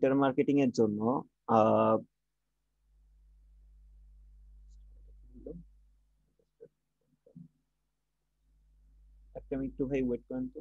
Twitter marketing এর জন্য আহ একটা মিনিট একটু ভাই ওয়েট করেন তো।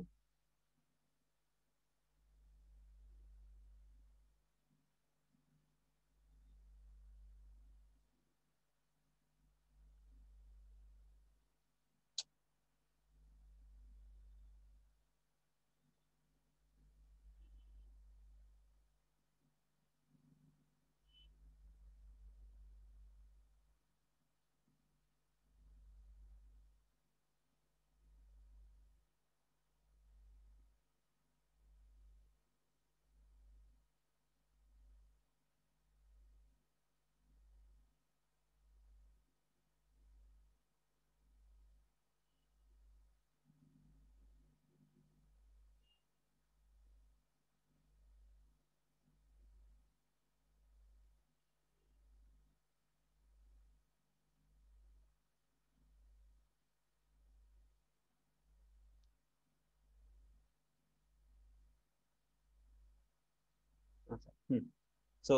আচ্ছা, হুম। তো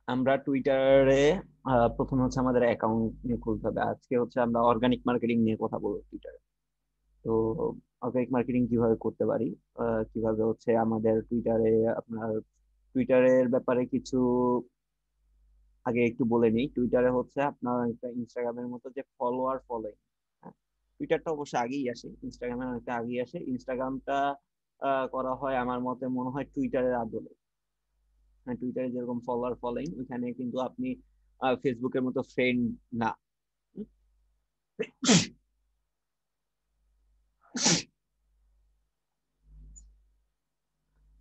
আমরা টুইটারে প্রথম হচ্ছে আমাদের অ্যাকাউন্ট নিয়ে খুলতে হবে। আজকে হচ্ছে আমরা অর্গানিক মার্কেটিং নিয়ে কথা বলবো টুইটারে। তো অর্গানিক মার্কেটিং কিভাবে করতে পারি, কিভাবে হচ্ছে আমাদের টুইটারে আপনার টুইটারের ব্যাপারে কিছু আগে একটু বলে নিই। টুইটারে হচ্ছে আপনার একটা ইনস্টাগ্রামের মতো যে ফলোয়ার ফলোইং, টুইটারটা অবশ্য আগেই আসে, ইনস্টাগ্রামের অনেকটা আগেই আসে। ইনস্টাগ্রামটা করা হয় আমার মতে মনে হয় টুইটারের আদলে। টুইটারে যেরকম ফলোয়ার ফলোইং, ওইখানে কিন্তু আপনি ফেসবুকের মতো ফ্রেন্ড না। হুম?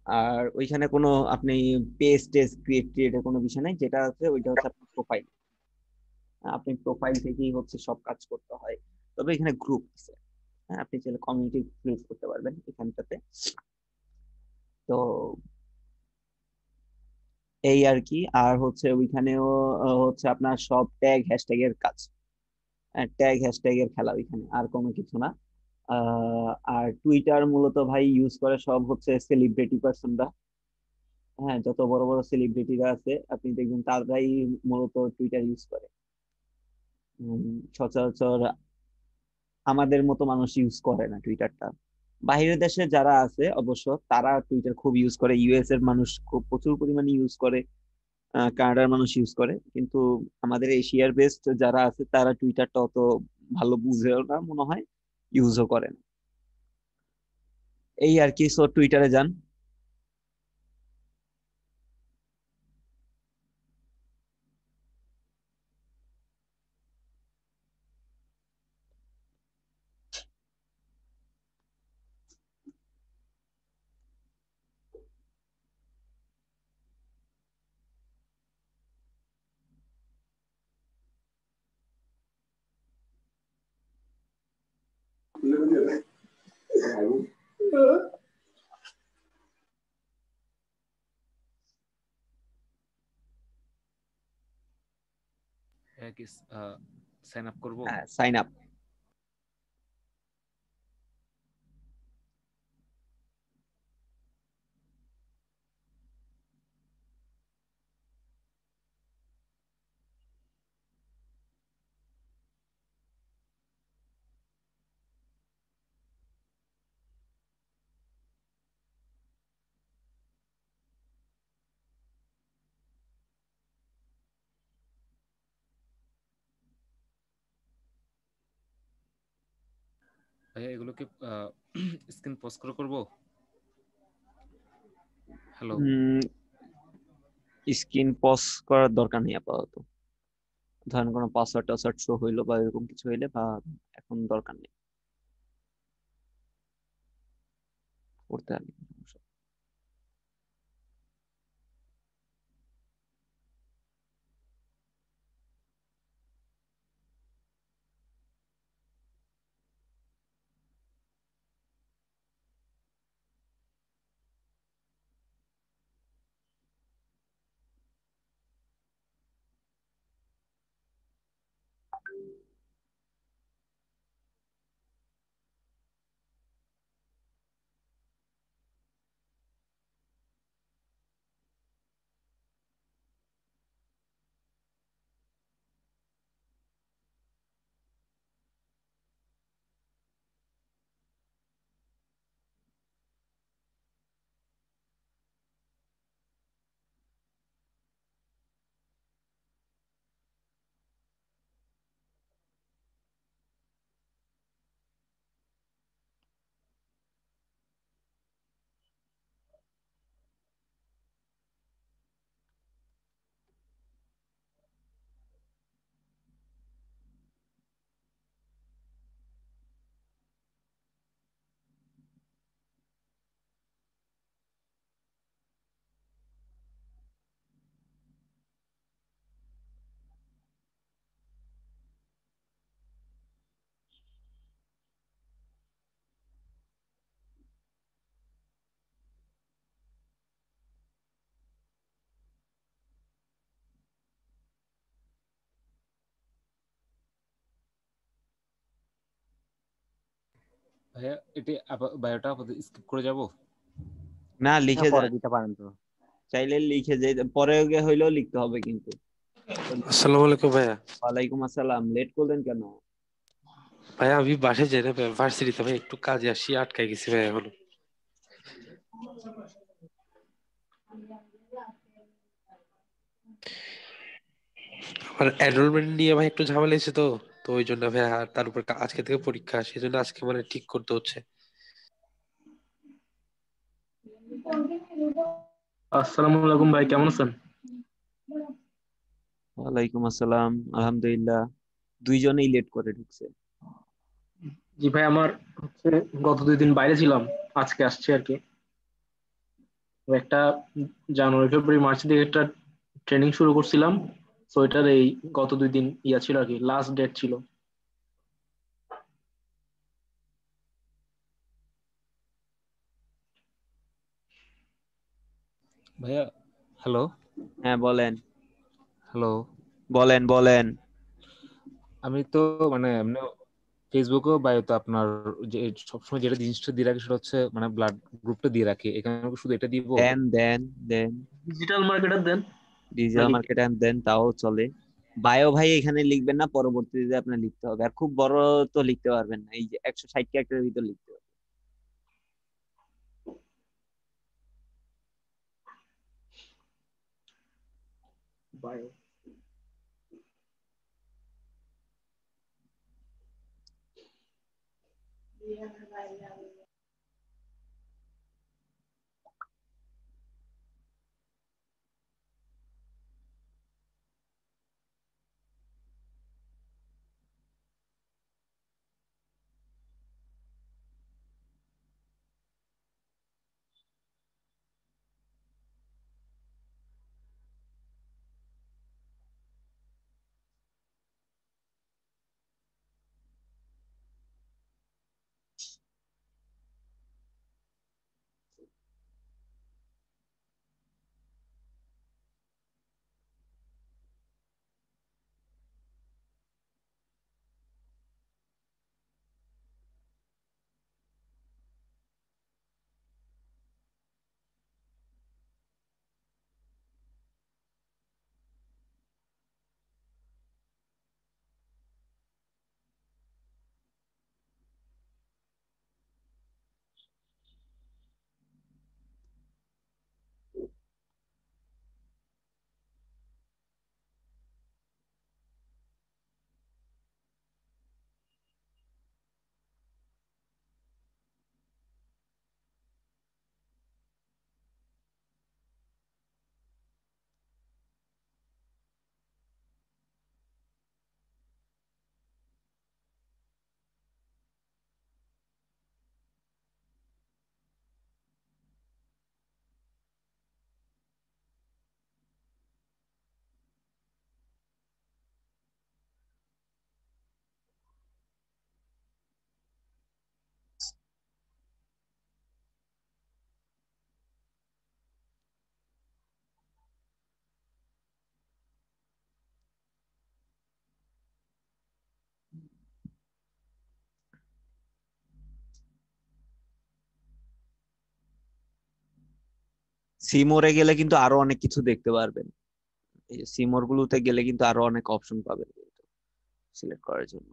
আর ওইখানে কোনো আপনি পেজ টেজ ক্রিয়েটের কোনো বিষয় নাই, যেটা আছে ওইটা হচ্ছে আপনার প্রোফাইল। আপনি প্রোফাইল থেকেই হচ্ছে সব কাজ করতে হয়। তবে এখানে গ্রুপ আছে, হ্যাঁ, আপনি চাইলে কমিউনিটি ক্রিয়েট করতে পারবেন এখানটাতে। তো এই আর কি। আর হচ্ছে ওইখানেও হচ্ছে আপনার সব ট্যাগ হ্যাশট্যাগ এর কাজ, ট্যাগ হ্যাশট্যাগ এর খেলা ওইখানে, আর কোনো কিছু না। আর টুইটার মূলত ভাই ইউজ করে সব হচ্ছে সেলিব্রিটি পার্সনরা। হ্যাঁ, যত বড় বড় সেলিব্রিটিরা আছে আপনি দেখবেন তারাই মূলত টুইটার ইউজ করে। উম, সচরাচর আমাদের মতো মানুষ ইউজ করে না টুইটারটা। বাইরের দেশে যারা আছে অবশ্য তারা টুইটার খুব ইউজ করে, ইউএস এর মানুষ খুব প্রচুর পরিমাণে ইউজ করে, কানাডার মানুষ ইউজ করে। কিন্তু আমাদের এশিয়ার বেস্ট যারা আছে তারা টুইটারটা অত ভালো বুঝেও না মনে হয়, ইউজও করে না। এই আর কি। সো টুইটারে যান। কি সাইন আপ করব? হ্যাঁ, সাইন আপ। ভাইয়া এগুলো কি স্ক্রিন পোস্ট করে করব? হ্যালো। স্ক্রিন পজ করার দরকার নেই আপাতত। ধরেন কোনো পাসওয়ার্ড টাসওয়ার্ড শো হইলো বা এরকম কিছু হইলে বা এখন দরকার নেই করতে হবে। ভাইয়া এটি বায়োটা স্কিপ করে যাব? না, হ্যাঁ লিখে পরে যান, দিতে পারেন তো। চাইলে লিখে যে পরে হইলেও লিখতে হবে কিন্তু। আসসালামু আলাইকুম ভাইয়া। ওয়ালাইকুম আসসালাম, লেট করলেন কেন? ভাইয়া আমি বাসায় যাই না ভাইয়া, ভার্সিটিতে ভাই একটু কাজে আসি, আটকাই গেছি ভাইয়া এখনো। আমার এনরোলমেন্ট নিয়ে ভাই একটু ঝামেলা হয়েছে তো, তো ওই জন্য ভাইয়া, আর তার উপর আজকে থেকে পরীক্ষা, সেই জন্য আজকে মানে ঠিক করতে হচ্ছে। আসসালামু আলাইকুম ভাই, কেমন আছেন? ওয়ালাইকুম আসসালাম, আলহামদুলিল্লাহ। দুইজনেই লেট করে ঢুকছে। জি ভাই, আমার হচ্ছে গত 2 দিন বাইরে ছিলাম, আজকে আসছি আর কি। তো একটা জানুয়ারি ফেব্রুয়ারি মার্চ দিকে একটা ট্রেনিং শুরু করছিলাম, তো এটার এই গত 2 দিন ইয়া ছিল আর কি, লাস্ট ডেট ছিল। ভাইয়া হ্যালো। হ্যাঁ বলেন, হ্যালো। বলেন বলেন। আমি তো মানে এমনি ফেসবুকেও বায়োতে আপনার যে সবসময় যেটা জিনিসটা দিয়ে রাখি সেটা হচ্ছে মানে ব্লাড গ্রুপটা দিয়ে রাখি, এখানে আমাকে শুধু এটা দিব? দেন দেন দেন, ডিজিটাল মার্কেটার দেন ডিজিটাল নাকি? মার্কেট দেন, তাও চলে। বায়ো ভাই এখানে লিখবেন না, পরবর্তীতে আপনার লিখতে হবে। আর খুব বড় তো লিখতে পারবেন না, এই যে 160 ক্যারেক্টারের ভিতর লিখতে হবে। বাই। সিমোরে গেলে কিন্তু আরো অনেক কিছু দেখতে পারবেন। এই যে সিমোর গুলোতে গেলে কিন্তু আরো অনেক অপশন পাবেন কিন্তু সিলেক্ট করার জন্য।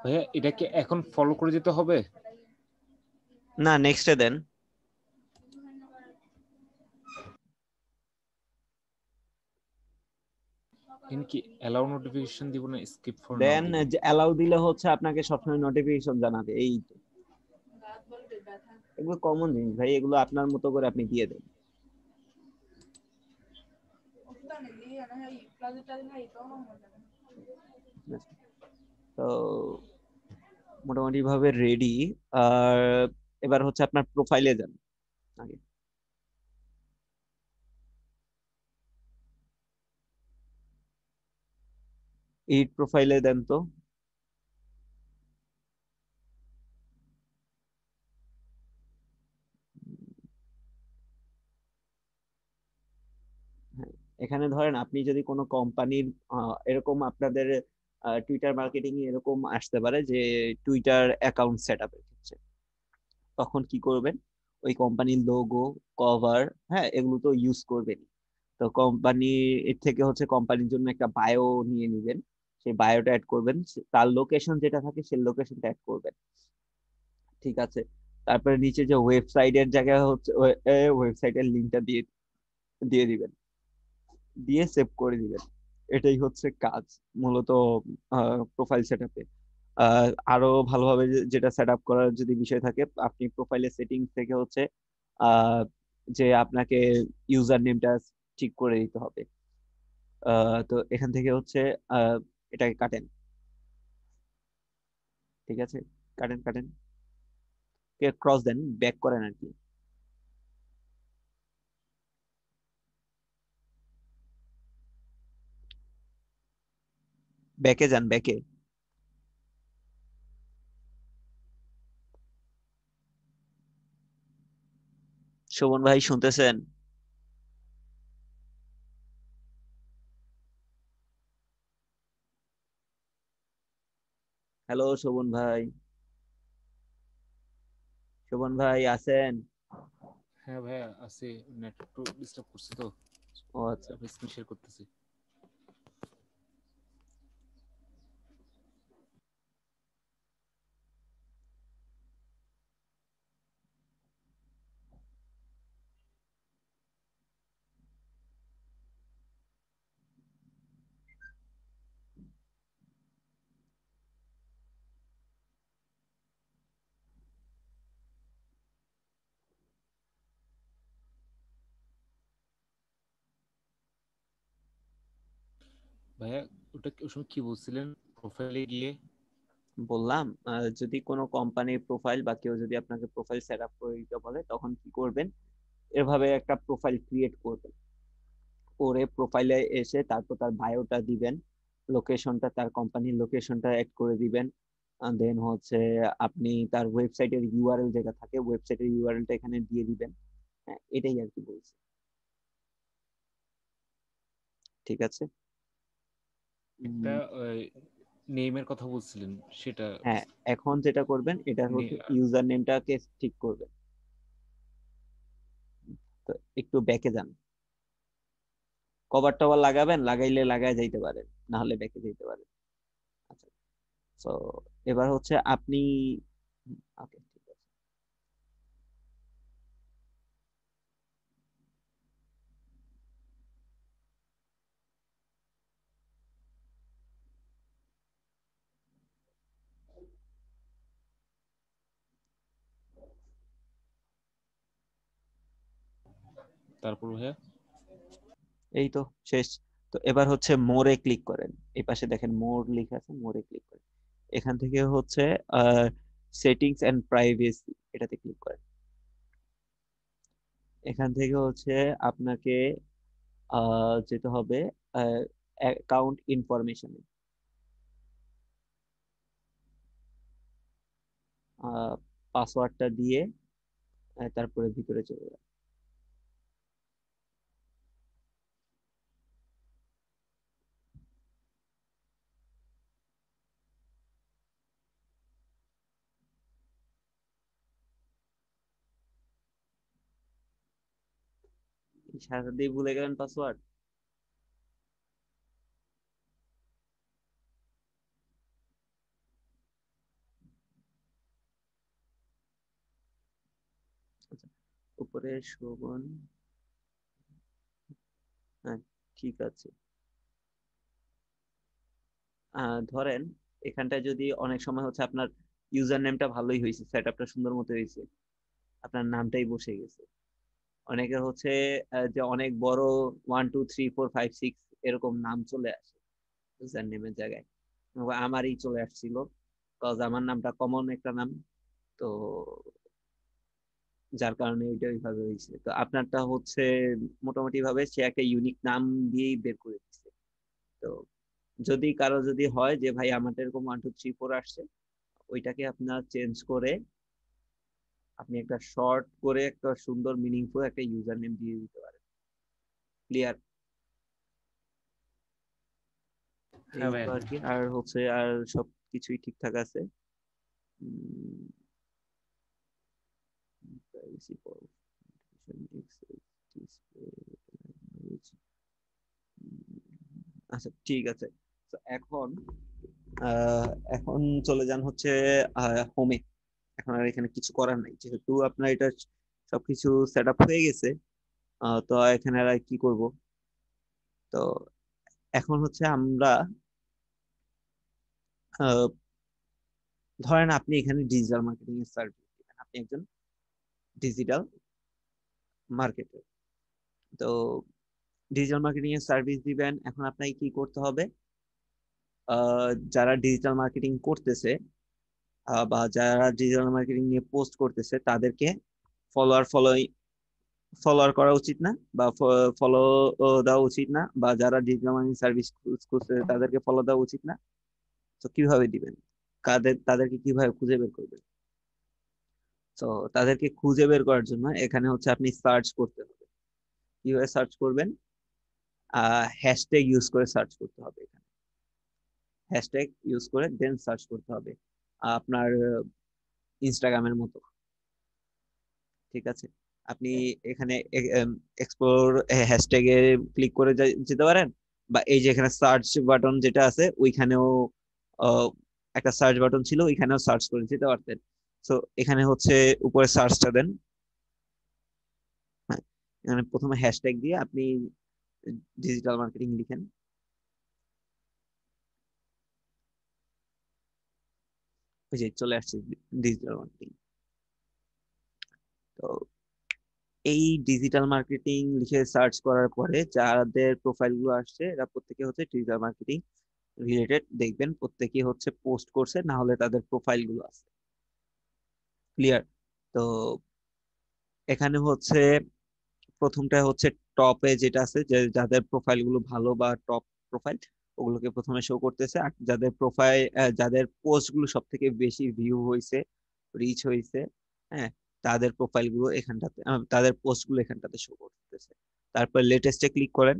ভাইয়া এটাকে এখন ফলো করে যেতে হবে? না, নেক্সটে দেন। এখানে কি অ্যালাউ নোটিফিকেশন দিব না স্কিপ ফর নাও দেন দিব? অ্যালাউ দিলে হচ্ছে আপনাকে সবসময় নোটিফিকেশন জানাবে। এই তো। এগুলো কমন জিনিস ভাই, এগুলো আপনার মতো করে আপনি দিয়ে দেন। তো মোটামুটি ভাবে রেডি। আর এবার হচ্ছে আপনার প্রোফাইলে যান আগে। এই প্রোফাইলে দেন তো। হ্যাঁ, এখানে ধরেন আপনি যদি কোনো কোম্পানির এরকম আপনাদের টুইটার মার্কেটিং এরকম আসতে পারে যে টুইটার অ্যাকাউন্ট সেট আপের ক্ষেত্রে, তখন কি করবেন, ওই কোম্পানির লোগো, কভার, হ্যাঁ এগুলো তো ইউজ করবেন। তো কোম্পানি এর থেকে হচ্ছে কোম্পানির জন্য একটা বায়ো নিয়ে নেবেন, সেই বায়োটা অ্যাড করবেন, তার লোকেশন যেটা থাকে সেই লোকেশনটা অ্যাড করবেন। ঠিক আছে। তারপরে নিচে যে ওয়েবসাইটের জায়গায় হচ্ছে ওয়েবসাইটের লিঙ্কটা দিয়ে দিয়ে দিবেন, দিয়ে সেভ করে দিবেন। এটাই হচ্ছে কাজ মূলত প্রোফাইল সেটআপে। আরো ভালোভাবে যেটা সেট আপ করার যদি বিষয় থাকে, আপনি প্রোফাইলের সেটিংস থেকে হচ্ছে আহ, যে আপনাকে ইউজার নেমটা ঠিক করে দিতে হবে। তো এখান থেকে হচ্ছে আহ, এটাকে কাটেন। ঠিক আছে, কাটেন কাটেন, ক্রস দেন, ব্যাক করেন আর কি। ব্যাকে যান, ব্যাকে। শোভন ভাই শুনতেছেন? হ্যালো শোভন ভাই, শোভন ভাই আছেন? হ্যাঁ ভাইয়া আছে, নেট একটু ডিস্টার্ব করছে তো, ও আচ্ছা। আমি স্ক্রিন শেয়ার করতেছি। ভাইয়া ওটা ওই সময় কি বলছিলেন প্রোফাইলে গিয়ে? বললাম যদি কোনো কোম্পানির প্রোফাইল বা কেউ যদি আপনাকে প্রোফাইল সেট আপ করে দিতে বলে, তখন কি করবেন, এভাবে একটা প্রোফাইল ক্রিয়েট করবেন। করে প্রোফাইলে এসে তারপর তার বায়োটা দিবেন, লোকেশনটা, তার কোম্পানির লোকেশনটা অ্যাড করে দিবেন। দেন হচ্ছে আপনি তার ওয়েবসাইটের ইউআরএল যেটা থাকে, ওয়েবসাইটের ইউআরএলটা এখানে দিয়ে দিবেন। হ্যাঁ, এটাই আর কি বলছি। ঠিক আছে। একটা উম, নেমের কথা বলছিলেন সেটা? হ্যাঁ, এখন যেটা করবেন এটা হচ্ছে নে- ইউজার নেমটাকে ঠিক করবেন। তো একটু ব্যাকে যান, কভার টভার লাগাবেন, লাগাইলে লাগায় যাইতে পারেন, না হলে ব্যাকে যাইতে পারেন। আচ্ছা। তো এবার হচ্ছে আপনি, ওকে ঠিক আছে। তারপর ভাইয়া? এই তো শেষ। তো এবার হচ্ছে মোরে ক্লিক করেন। এই পাশে দেখেন মোর লেখা আছে, মোরে ক্লিক করেন। এখান থেকে হচ্ছে সেটিংস এন্ড প্রাইভেসি, এটাতে ক্লিক করেন। এখান থেকে হচ্ছে আপনাকে যেতে হবে অ্যাকাউন্ট ইনফরমেশনে। পাসওয়ার্ডটা দিয়ে তারপরে ভিতরে চলে যান। সাথে দিয়ে ভুলে গেলেন পাসওয়ার্ড। উপরে শোভন, হ্যাঁ ঠিক আছে। ধরেন এখানটায় যদি অনেক সময় হচ্ছে আপনার ইউজার নেমটা ভালোই হয়েছে, সেট আপটা সুন্দর মতো হয়েছে, আপনার নামটাই বসে গেছে। অনেকের হচ্ছে যে অনেক বড় 1 2 3 4 5 6 এরকম নাম চলে আসে ইউজার নেমের জায়গায়। আমারই চলে আসছিল, কজ আমার নামটা কমন একটা নাম, তো যার কারণে এটা ওইভাবে হয়েছে। তো আপনারটা হচ্ছে মোটামুটি ভাবে সে একটা ইউনিক নাম দিয়েই বের করে দিচ্ছে। তো যদি কারো যদি হয় যে ভাই আমাদের এরকম 1 2 3 4 আসছে, ওইটাকে আপনার চেঞ্জ করে আপনি একটা শর্ট করে একটা সুন্দর মিনিংফুল একটা ইউজার নেম দিয়ে দিতে পারেন। ক্লিয়ার? এই হ্যাঁ তো ভাইয়া। আর কি, আর হচ্ছে আর সব কিছুই ঠিকঠাক আছে। privacy policy, access, display, language, আচ্ছা ঠিক আছে। তো এখন আহ, এখন চলে যান হচ্ছে হোমে। এখন আর এখানে কিছু করার নাই, যেহেতু আপনার এটা সবকিছু সেট আপ হয়ে গেছে। তো এখানে আর কি করব? তো এখন হচ্ছে আমরা আহ, ধরেন আপনি এখানে ডিজিটাল মার্কেটিং এর সার্ভিস দিবেন, আপনি একজন ডিজিটাল মার্কেটার। তো ডিজিটাল মার্কেটিং এর সার্ভিস দিবেন, এখন আপনাকে কি করতে হবে? যারা ডিজিটাল মার্কেটিং করতেছে বা যারা ডিজিটাল মার্কেটিং নিয়ে পোস্ট করতেছে তাদেরকে ফলোয়ার ফলোয়ার করা উচিত না, বা ফলো দেওয়া উচিত না, বা যারা ডিজিটাল মার্কেটিং সার্ভিস করছে তাদেরকে ফলো দেওয়া উচিত না। তো কিভাবে দিবেন? তাদেরকে কিভাবে খুঁজে বের করবেন? তো তাদেরকে খুঁজে বের করার জন্য এখানে হচ্ছে আপনি সার্চ করতে হবে। কিভাবে সার্চ করবেন? হ্যাশট্যাগ ইউজ করে সার্চ করতে হবে। এখানে হ্যাশট্যাগ ইউজ করে দেন সার্চ করতে হবে, আপনার ইনস্টাগ্রামের মতো। ঠিক আছে, আপনি এখানে এক্সপ্লোর হ্যাশট্যাগে ক্লিক করে যেতে পারেন, বা এই যে এখানে সার্চ বাটন যেটা আছে ওইখানেও আহ, একটা সার্চ বাটন ছিল, ওইখানেও সার্চ করে যেতে পারতেন। তো এখানে হচ্ছে উপরে সার্চটা দেন। হ্যাঁ, এখানে প্রথমে হ্যাশট্যাগ দিয়ে আপনি ডিজিটাল মার্কেটিং লিখেন। ওই যে চলে আসছে ডিজিটাল মার্কেটিং। তো এই ডিজিটাল মার্কেটিং লিখে সার্চ করার পরে যাদের প্রোফাইল গুলো আসছে এরা প্রত্যেকে হচ্ছে ডিজিটাল মার্কেটিং রিলেটেড, দেখবেন প্রত্যেকেই হচ্ছে পোস্ট করছে, না হলে তাদের প্রোফাইল গুলো আছে। ক্লিয়ার? তো এখানে হচ্ছে প্রথমটা হচ্ছে টপে যেটা আছে, যে যাদের প্রোফাইল গুলো ভালো বা টপ প্রোফাইল, ওগুলোকে প্রথমে শো করতেছে। আর যাদের প্রোফাইল, যাদের পোস্ট গুলো সব থেকে বেশি ভিউ হয়েছে, রিচ হয়েছে, হ্যাঁ, তাদের প্রোফাইল গুলো এখানটাতে, তাদের পোস্ট গুলো এখানটাতে শো করতেছে। তারপর লেটেস্টে ক্লিক করেন।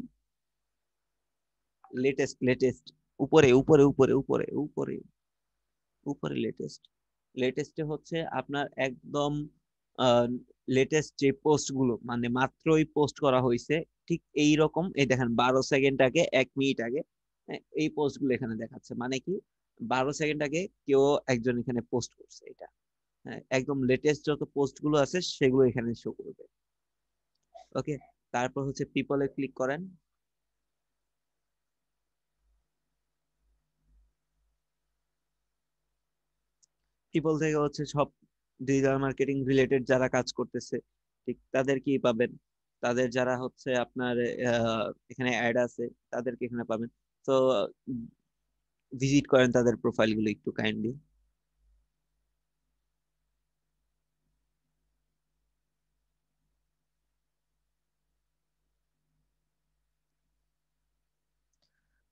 লেটেস্ট লেটেস্ট, উপরে উপরে উপরে উপরে উপরে উপরে লেটেস্ট। লেটেস্টে হচ্ছে আপনার একদম লেটেস্ট যে পোস্ট গুলো মানে মাত্রই পোস্ট করা হয়েছে, ঠিক এই রকম, এই দেখেন 12 সেকেন্ড আগে, 1 মিনিট আগে, হ্যাঁ, এই পোস্ট গুলো এখানে দেখাচ্ছে। মানে কি, 12 সেকেন্ড আগে কেউ একজন এখানে পোস্ট করছে এটা। হ্যাঁ, একদম লেটেস্ট যত পোস্ট গুলো আছে সেগুলো এখানে শো করবে। ওকে, তারপর হচ্ছে পিপলে ক্লিক করেন। পিপল থেকে হচ্ছে সব ডিজিটাল মার্কেটিং রিলেটেড যারা কাজ করতেছে, ঠিক তাদের কি পাবেন? তাদের যারা হচ্ছে আপনার এখানে অ্যাড আছে তাদেরকে এখানে পাবেন। তো ভিজিট করেন তাদের প্রোফাইল গুলো একটু কাইন্ডলি।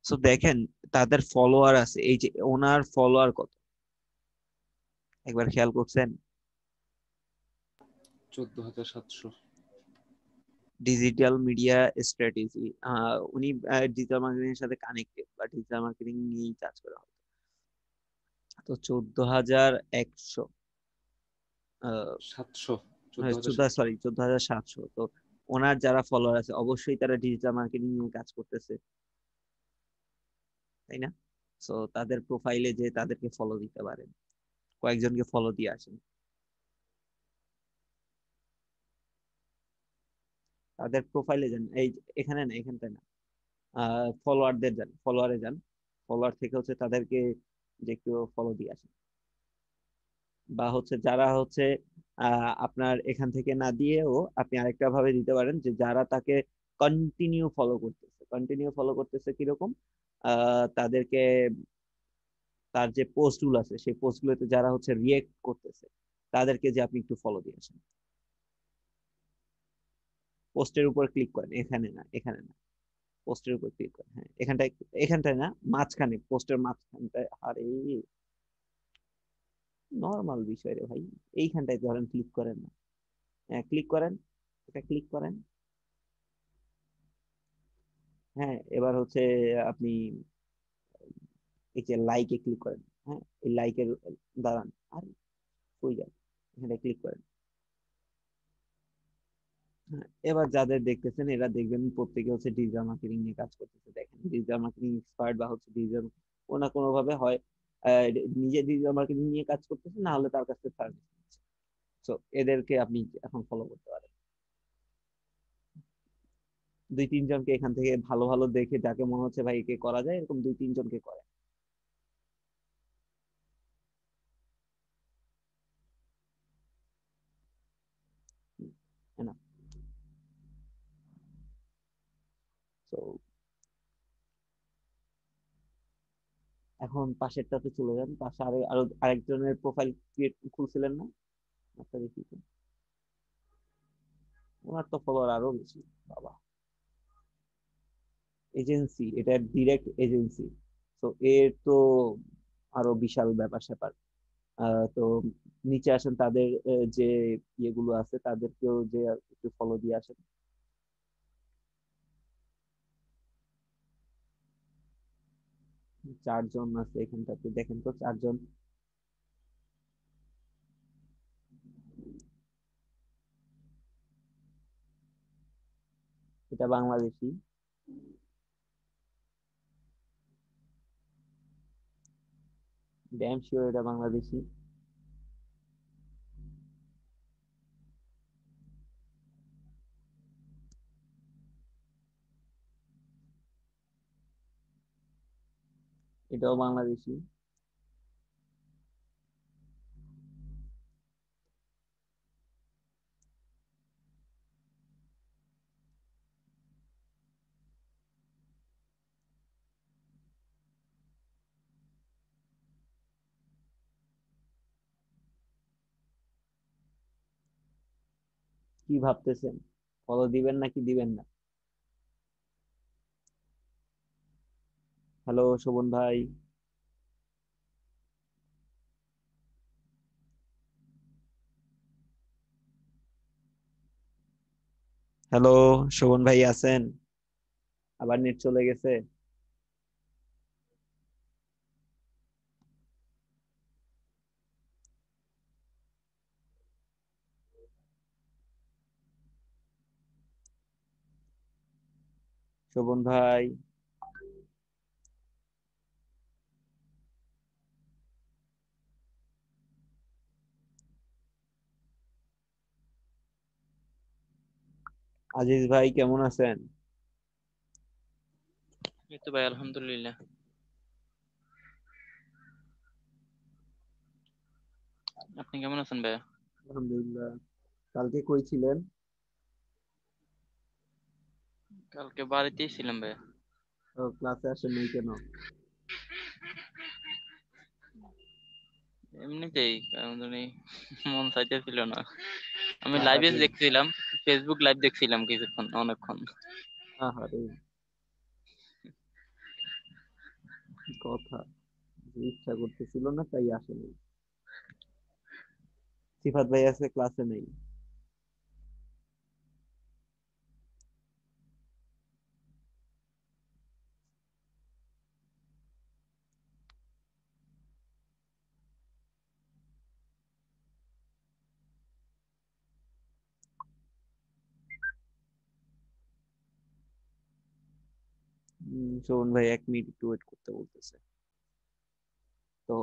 সো দেখেন তাদের ফলোয়ার আছে, এই যে ওনার ফলোয়ার কত, একবার খেয়াল করছেন? 14,700। ডিজিটাল মিডিয়া স্ট্র্যাটেজি, উনি ডিজিটাল মার্কেটিং এর সাথে কানেক্টেড বা ডিজিটাল মার্কেটিং নিয়েই কাজ করা হয়। তো 14,100, 700। 14,700। সরি 14,700। তো ওনার যারা ফলোয়ার আছে অবশ্যই তারা ডিজিটাল মার্কেটিং নিয়ে কাজ করতেছে, তাই না? সো তাদের প্রোফাইলে যে তাদেরকে ফলো দিতে পারেন, কয়েকজনকে ফলো দিয়ে আসেন। তাদের প্রোফাইলে যান, এই এখানে না, এখানটায় না, ফলোয়ারদের যান, ফলোয়ারে যান, ফলোয়ার থেকে হচ্ছে তাদেরকে যে একটু ফলো দিয়ে আসেন। বা হচ্ছে যারা হচ্ছে আপনার এখান থেকে না দিয়েও আপনি আরেকটা ভাবে দিতে পারেন, যে যারা তাকে কন্টিনিউ ফলো করতেছে, কন্টিনিউ ফলো করতেছে কিরকম, তাদেরকে, তার যে পোস্ট গুলো আছে সেই পোস্ট গুলোতে যারা হচ্ছে রিয়েক্ট করতেছে তাদেরকে যে আপনি একটু ফলো দিয়ে আসেন। পোস্টের উপর ক্লিক করেন, এখানে না, এখানে না, পোস্টের উপর ক্লিক করেন, হ্যাঁ এখানটায়, এখানটায় না, মাঝখানে, পোস্টের মাঝখানটায়, আরে নর্মাল বিষয় রে ভাই, এইখানটায় ধরেন ক্লিক করেন না, হ্যাঁ ক্লিক করেন, এটা ক্লিক করেন, হ্যাঁ এবার হচ্ছে আপনি এই যে লাইকে ক্লিক করেন, হ্যাঁ এই লাইকের দাঁড়ান, আর কই যান, এখানে ক্লিক করেন। হ্যাঁ, এবার যাদের দেখতেছেন এরা দেখবেন প্রত্যেকে হচ্ছে ডিজিটাল মার্কেটিং নিয়ে কাজ করতেছে। দেখেন ডিজিটাল মার্কেটিং এক্সপার্ট বা হচ্ছে ডিজিটাল কোনো না কোনো ভাবে হয় আহ, নিজে ডিজিটাল মার্কেটিং নিয়ে কাজ করতেছে, না হলে তার কাছে সার্ভিস নিচ্ছে। তো এদেরকে আপনি এখন ফলো করতে পারেন। দুই তিনজনকে এখান থেকে ভালো ভালো দেখে যাকে মনে হচ্ছে ভাই একে করা যায়, এরকম দুই তিনজনকে করে। না, তো এখন পাশেরটাতে চলে যান, পাশে আরো আরো আরেকজনের প্রোফাইল ক্রিয়েট খুলছিলেন না, একটা দেখি তো। ওনার তো ফলোয়ার আরো বেশি, বাবা। এজেন্সি, এটা ডিরেক্ট এজেন্সি, তো এর তো আরো বিশাল ব্যাপার স্যাপার। তো নিচে আসেন, তাদের যে ইয়েগুলো আছে তাদেরকেও যে একটু ফলো দিয়ে আসেন। চারজন আছে এখানটাতে, দেখেন তো চারজন। এটা বাংলাদেশি, ড্যাম শিওর এটা বাংলাদেশি। এটাও বাংলাদেশি। কি ভাবতেছেন, ফলো দিবেন নাকি দিবেন না? হ্যালো শোভন ভাই। হ্যালো শোভন ভাই আছেন? আবার নেট চলে গেছে। শোভন ভাই, আজিজ ভাই কেমন আছেন? এই তো ভাই আলহামদুলিল্লাহ। আপনি কেমন আছেন ভাই? আলহামদুলিল্লাহ। কালকে কই ছিলেন? কালকে বাড়িতেই ছিলাম ভাই। ক্লাসে আসেন নাই কেন? এমনিতেই কারণ জানি মন চাইতেছিল না। আমি লাইভে আহারে, দেখছিলাম, ফেসবুক লাইভ দেখছিলাম কিছুক্ষণ, অনেকক্ষণ। আহারে, কি কথা, যে ইচ্ছা করতেছিল না তাই আসেনি। সিফাত ভাই আছে ক্লাসে নেই। শোভন ভাই 1 মিনিট একটু ওয়েট করতে বলতেছে। তো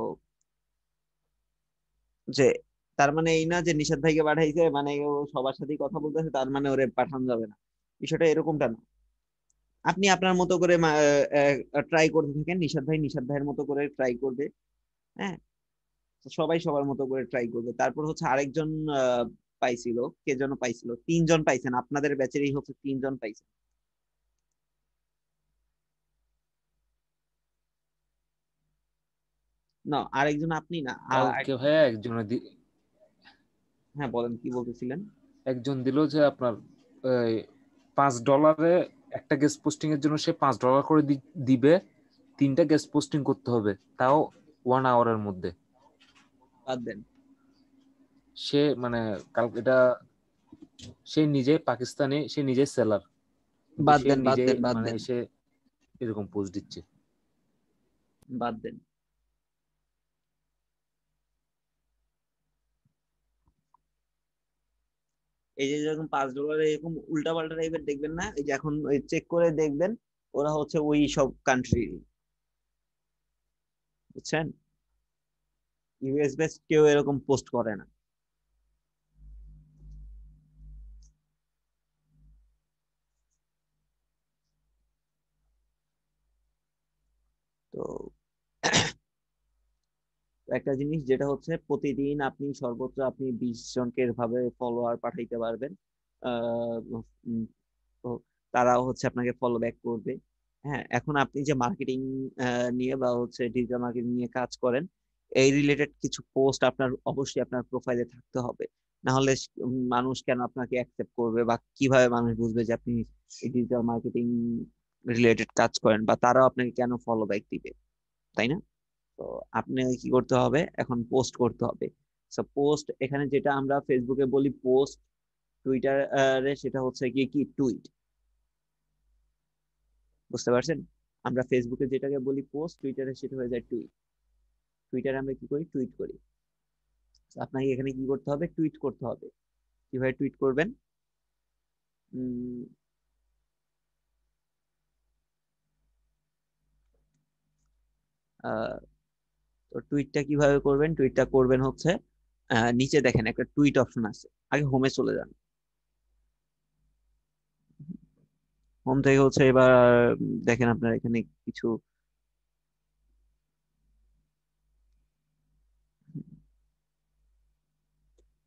যে তার মানে এই না যে নিশাদ ভাইকে পাঠাইছে মানে ও সবার সাথেই কথা বলতেছে, তার মানে ওরে পাঠানো যাবে না। বিষয়টা এরকমটা না। আপনি আপনার মতো করে ট্রাই করতে থাকেন, নিশাদ ভাইয়ের মতো করে ট্রাই করবে। হ্যাঁ, তো সবাই সবার মতো করে ট্রাই করবে। তারপর হচ্ছে আরেকজন পাইছিল, কে যেন পাইছিল, 3 জন পাইছেন আপনাদের ব্যাচেরই হচ্ছে, 3 জন পাইছেন। না, আরেকজন আপনি না, কালকে ভাইয়া হ্যাঁ বলেন কি বলতেছিলেন। একজন দিল যে আপনার $5 একটা গেস্ট পোস্টিং এর জন্য সে $5 করে দিবে, 3টা গেস্ট পোস্টিং করতে হবে, তাও 1 আওয়ারের মধ্যে। বাদ দেন। সে মানে কালকে এটা সে নিজে পাকিস্তানি, সে নিজে সেলার, বাদ সে দেন, বাদ নিজে দেন, বাদ মানে দেন, সে এরকম পোস্ট দিচ্ছে। বাদ দেন। এই যে যেরকম $5 এরকম উল্টাপাল্টা টাইপের দেখবেন না, এই যে এখন চেক করে দেখবেন, ওরা হচ্ছে ওই সব কান্ট্রি, বুঝছেন। ইউএস বেস কেউ এরকম পোস্ট করে না। তো একটা জিনিস যেটা হচ্ছে, প্রতিদিন আপনি সর্বোচ্চ আপনি 20 জনকে ভাবে ফলোয়ার পাঠাইতে পারবেন। আহ, উম, তো তারাও হচ্ছে আপনাকে ফলো ব্যাক করবে। হ্যাঁ, এখন আপনি যে মার্কেটিং নিয়ে বা হচ্ছে ডিজিটাল মার্কেটিং নিয়ে কাজ করেন, এই রিলেটেড কিছু পোস্ট আপনার অবশ্যই আপনার প্রোফাইলে থাকতে হবে। না হলে মানুষ কেন আপনাকে অ্যাকসেপ্ট করবে, বা কিভাবে মানুষ বুঝবে যে আপনি ডিজিটাল মার্কেটিং রিলেটেড কাজ করেন, বা তারাও আপনাকে কেন ফলো ব্যাক দিবে, তাই না? তো আপনি কি করতে হবে, এখন পোস্ট করতে হবে। পোস্ট এখানে যেটা আমরা ফেসবুকে বলি পোস্ট, টুইটারে সেটা হচ্ছে কি কি টুইট, বুঝতে পারছেন। আমরা ফেসবুকে যেটাকে বলি পোস্ট, টুইটারে সেটা হয়ে যায় টুইট। টুইটারে আমরা কি করি, টুইট করি। তো আপনাকে এখানে কি করতে হবে, টুইট করতে হবে। কিভাবে টুইট করবেন? উম, আহ, তো টুইটটা কিভাবে করবেন, টুইটটা করবেন হচ্ছে নিচে দেখেন একটা টুইট অপশন আছে, আগে হোমে চলে যান। হোম থেকে হচ্ছে এবার দেখেন আপনার এখানে কিছু,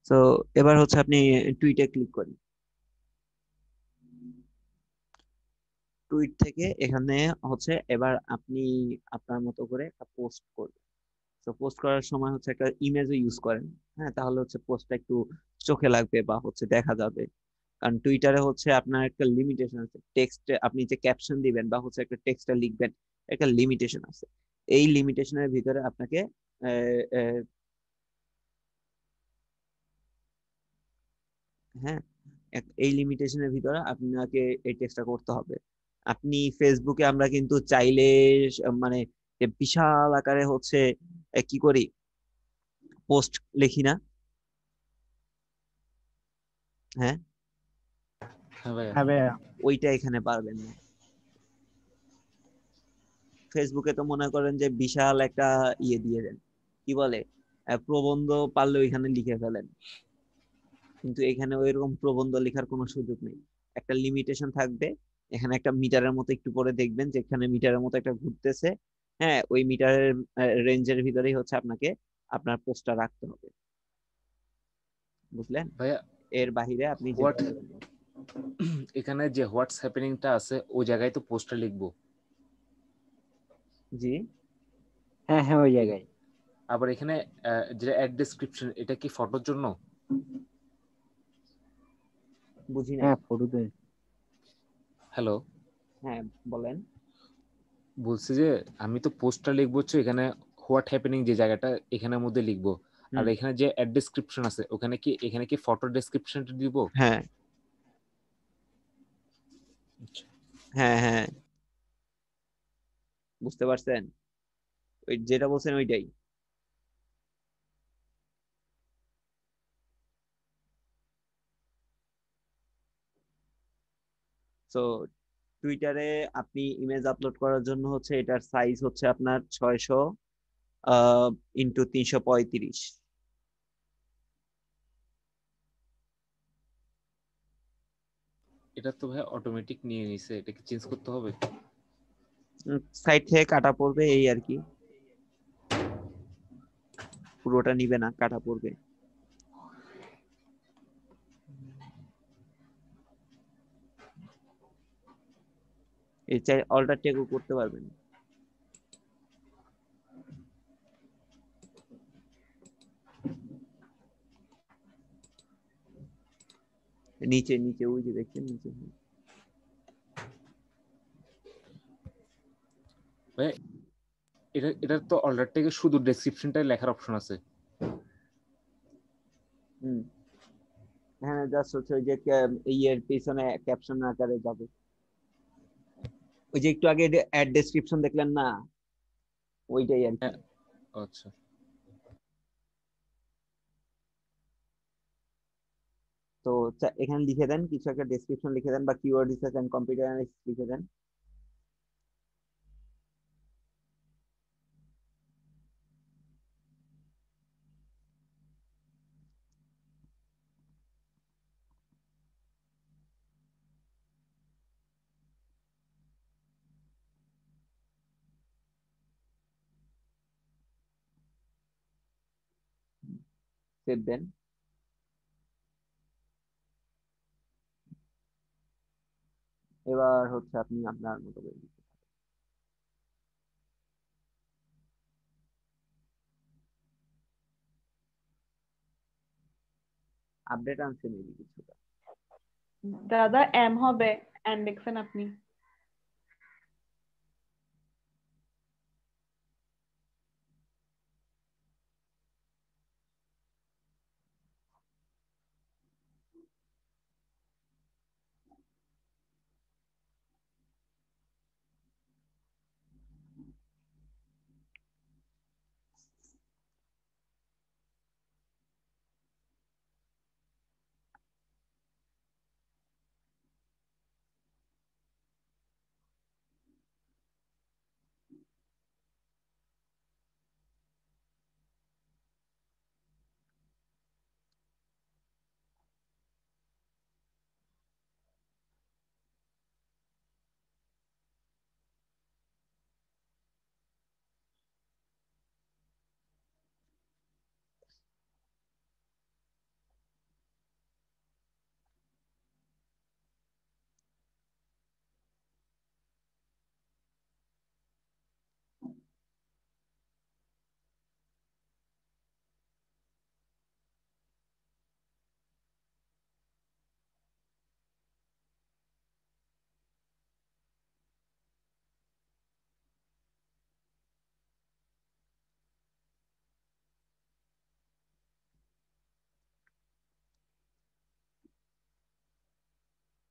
তো এবার হচ্ছে আপনি টুইটে ক্লিক করেন। টুইট থেকে এখানে হচ্ছে এবার আপনি আপনার মতো করে একটা পোস্ট করবেন। তো পোস্ট করার সময় হচ্ছে একটা ইমেজও ইউজ করেন। হ্যাঁ, তাহলে হচ্ছে পোস্টটা একটু চোখে লাগবে বা হচ্ছে দেখা যাবে। কারণ টুইটারে হচ্ছে আপনার একটা লিমিটেশন আছে, টেক্সট আপনি যে ক্যাপশন দিবেন বা হচ্ছে একটা টেক্সটটা লিখবেন, একটা লিমিটেশন আছে। এই লিমিটেশনের ভিতরে আপনাকে আহ, আহ, হ্যাঁ, এই লিমিটেশনের ভিতরে আপনাকে এই টেক্সটটা করতে হবে। আপনি ফেসবুকে আমরা কিন্তু চাইলে মানে যে বিশাল আকারে হচ্ছে কি করি, পোস্ট লিখি না। হ্যাঁ, হ্যাঁ ভাইয়া। হ্যাঁ ভাইয়া। ওইটা এখানে পারবেন না। ফেসবুকে তো মনে করেন যে বিশাল একটা ইয়ে দিয়ে দেন, কি বলে, প্রবন্ধ পারলে ওইখানে লিখে ফেলেন। কিন্তু এখানে ওইরকম প্রবন্ধ লেখার কোনো সুযোগ নেই। একটা লিমিটেশন থাকবে। এখানে একটা মিটারের মতো একটু পরে দেখবেন যে এখানে মিটারের মতো একটা ঘুরতেছে। হ্যাঁ, ওই মিটারের রেঞ্জের ভিতরেই হচ্ছে আপনাকে আপনার পোস্টটা রাখতে হবে, বুঝলেন। ভাইয়া এর বাহিরে আপনি হোয়াট এখানে যে হোয়াটস হ্যাপেনিংটা আছে ওই জায়গায় তো পোস্টটা লিখবো, জি, হ্যাঁ হ্যাঁ ওই জায়গায়। আবার এখানে যেটা অ্যাড ডেসক্রিপশন, এটা কি ফটোর জন্য? বুঝি নাই। হ্যাঁ ফটোতে। হ্যালো, হ্যাঁ বলেন। বলছি যে আমি তো পোস্টটা লিখবো হচ্ছে এখানে হোয়াট হ্যাপেনিং যে জায়গাটা এখানের মধ্যে লিখবো, আর হুম, এখানে যে অ্যাড ডেসক্রিপশন আছে এখানে কি ফটো ডেসক্রিপশনটা দিব? হ্যাঁ হ্যাঁ হ্যাঁ, বুঝতে পারছেন, ওই যেটা বলছেন ওইটাই। তো টুইটারে আপনি ইমেজ আপলোড করার জন্য হচ্ছে এটার সাইজ হচ্ছে আপনার 600 × 335। এটা তো ভাই অটোমেটিক নিয়ে নিছে, এটা কি চেঞ্জ করতে হবে? সাইড থেকে কাটা পড়বে এই আর কি, পুরোটা নিবে না, কাটা পড়বে। এই চাই অল্টার টেকও করতে পারবেন। নিচে নিচে ওই যে দেখছেন নিচে। ভাই এটা তো অল্টার থেকে শুধু ডেসক্রিপশনটাই লেখার অপশন আছে। হুম, হ্যাঁ জাস্ট হচ্ছে ওই যে ইয়ের পিছনে ক্যাপশন আকারে যাবে, ওই যে একটু আগে অ্যাড ডেসক্রিপশন দেখলেন না, ওইটাই আর কি। হ্যাঁ, আচ্ছা। তো এখানে লিখে দেন কিছু একটা ডেসক্রিপশন লিখে দেন, বা keyword research and computer analysis লিখে দেন। সেভ দেন। এবার হচ্ছে আপনি আপনার মতো করে লিখুন। আপডেট আনছে মেবি কিছুটা। দাদা এম হবে, এন লিখছেন আপনি।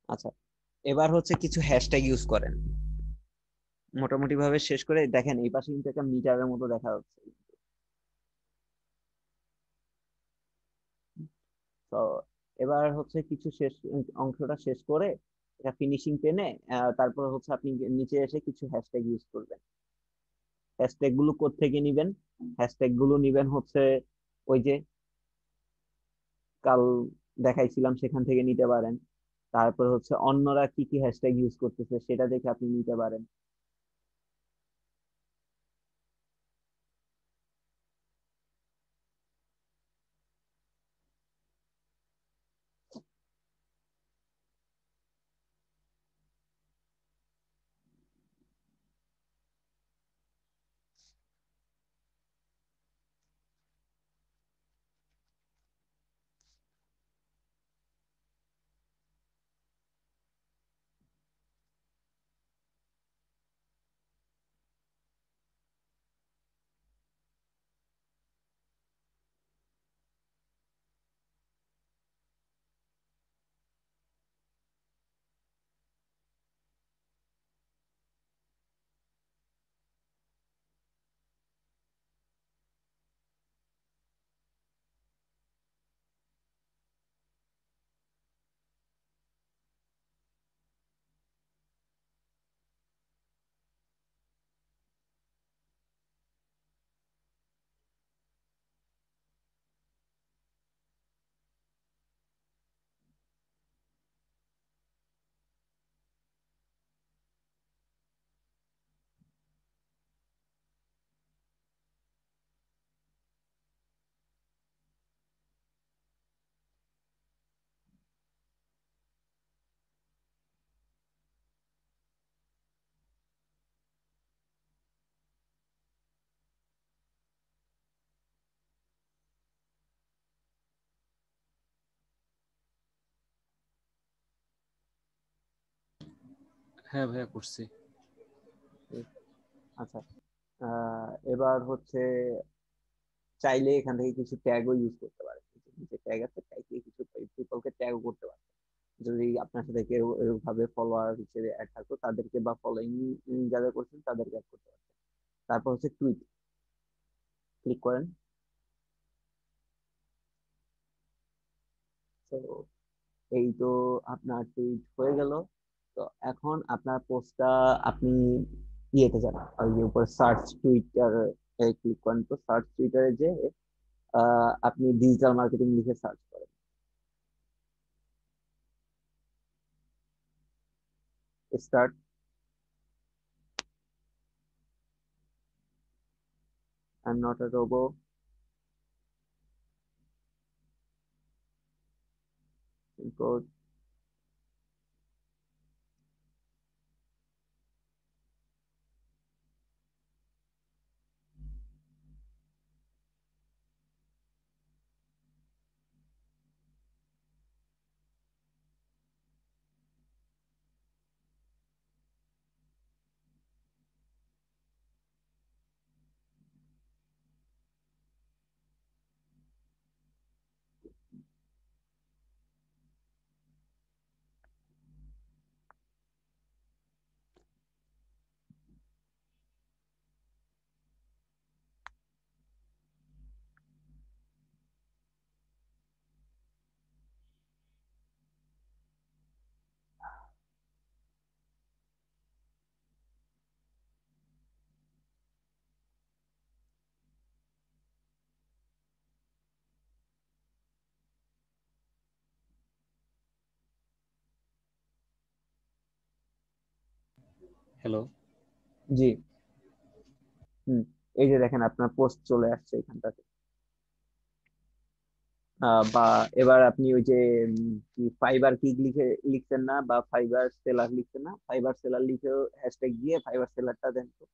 আচ্ছা, এবার হচ্ছে কিছু হ্যাশট্যাগ ইউজ করেন। মোটামুটি ভাবে শেষ করে দেখেন এই পাশে কিন্তু একটা মিটারের মতো দেখা যাচ্ছে। তো এবার হচ্ছে কিছু শেষ অংশটা শেষ করে এটা ফিনিশিং টেনে তারপর হচ্ছে আপনি নিচে এসে কিছু হ্যাশট্যাগ ইউজ করবেন। হ্যাশট্যাগ গুলো কোত্থেকে নিবেন? হ্যাশট্যাগ গুলো নিবেন হচ্ছে ওই যে কাল দেখাইছিলাম সেখান থেকে নিতে পারেন। তারপর হচ্ছে অন্যরা কি কি হ্যাশট্যাগ ইউজ করতেছে সেটা দেখে আপনি নিতে পারেন। হ্যাঁ ভাইয়া করছি। আচ্ছা, এবার হচ্ছে চাইলে এখান থেকে কিছু ট্যাগও ইউজ করতে পারেন। যে ট্যাগ আছে, ট্যাগ দিয়ে কিছু পিপলকে ট্যাগও করতে পারেন। যদি আপনার সাথে কেউ এভাবে ফলোয়ার হিসেবে অ্যাড থাকতো, তাদেরকে বা ফলোইং যাদের করছেন তাদেরকে অ্যাড করতে পারেন। তারপর হচ্ছে টুইট, ক্লিক করেন। তো এই তো আপনার টুইট হয়ে গেল। তো এখন আপনার পোস্টটা আপনি ইয়েতে যান, ওই যে উপরে সার্চ টুইটার ক্লিক করেন। তো সার্চ টুইটারে যে আপনি ডিজিটাল মার্কেটিং লিখে সার্চ করেন, start. I am not a robot. Code. Hello. জি, এই যে দেখেন আপনার পোস্ট চলে আসছে এখানটাতে। বা এবার আপনি ওই যে কি ফাইবার কি লিখছেন না, বা ফাইবার সেলার লিখছেন না, ফাইবার সেলার লিখে হ্যাশট্যাগ দিয়ে ফাইবার সেলারটা দেন তো।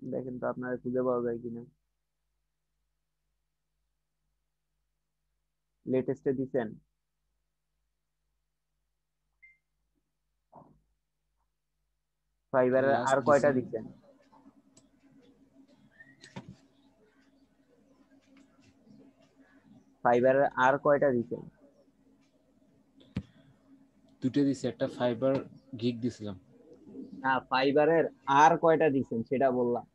দেখেন তো আপনারা খুঁজে পাওয়া যায় কিনা। লেটেস্টে দিছেন? ফাইবারের লাস্ট আর কয়টা দিছি। দিছেন? ফাইবারের আর কয়টা দিছেন? দুটো দিছি, একটা ফাইবার গিগ দিছিলাম। না, ফাইবারের আর কয়টা দিছেন সেটা বললাম।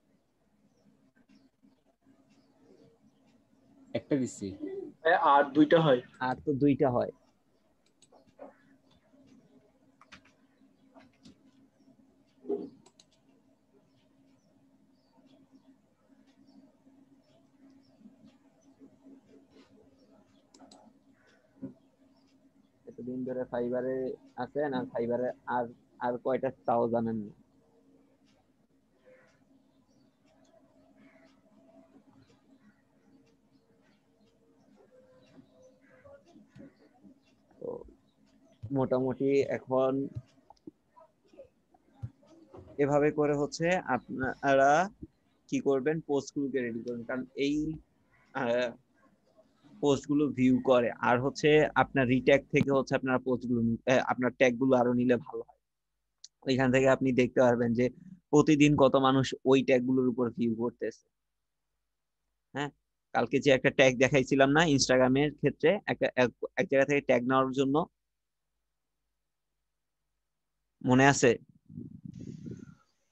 একটা দিছি। আর দুইটা হয়। আর তো দুইটা হয়। এতদিন ধরে ফাইবারে আছেন, আর ফাইবারে আর আর কয়টা তাও জানেন না। তো মোটামুটি এখন এভাবে করে হচ্ছে আপনারা কি করবেন, পোস্ট গুলোকে রেডি করবেন। কারণ এই পোস্ট গুলো ভিউ করে, আর হচ্ছে আপনার রিট্যাগ থেকে হচ্ছে আপনারা পোস্ট গুলো আপনার ট্যাগ গুলো আরো নিলে ভালো হয়। ওইখান থেকে আপনি দেখতে পারবেন যে প্রতিদিন কত মানুষ ওই ট্যাগ গুলোর উপর ভিউ করতেছে। হ্যাঁ, কালকে যে একটা ট্যাগ দেখাইছিলাম না ইনস্টাগ্রামের ক্ষেত্রে, একটা এক জায়গা থেকে ট্যাগ নেওয়ার জন্য, মনে আছে?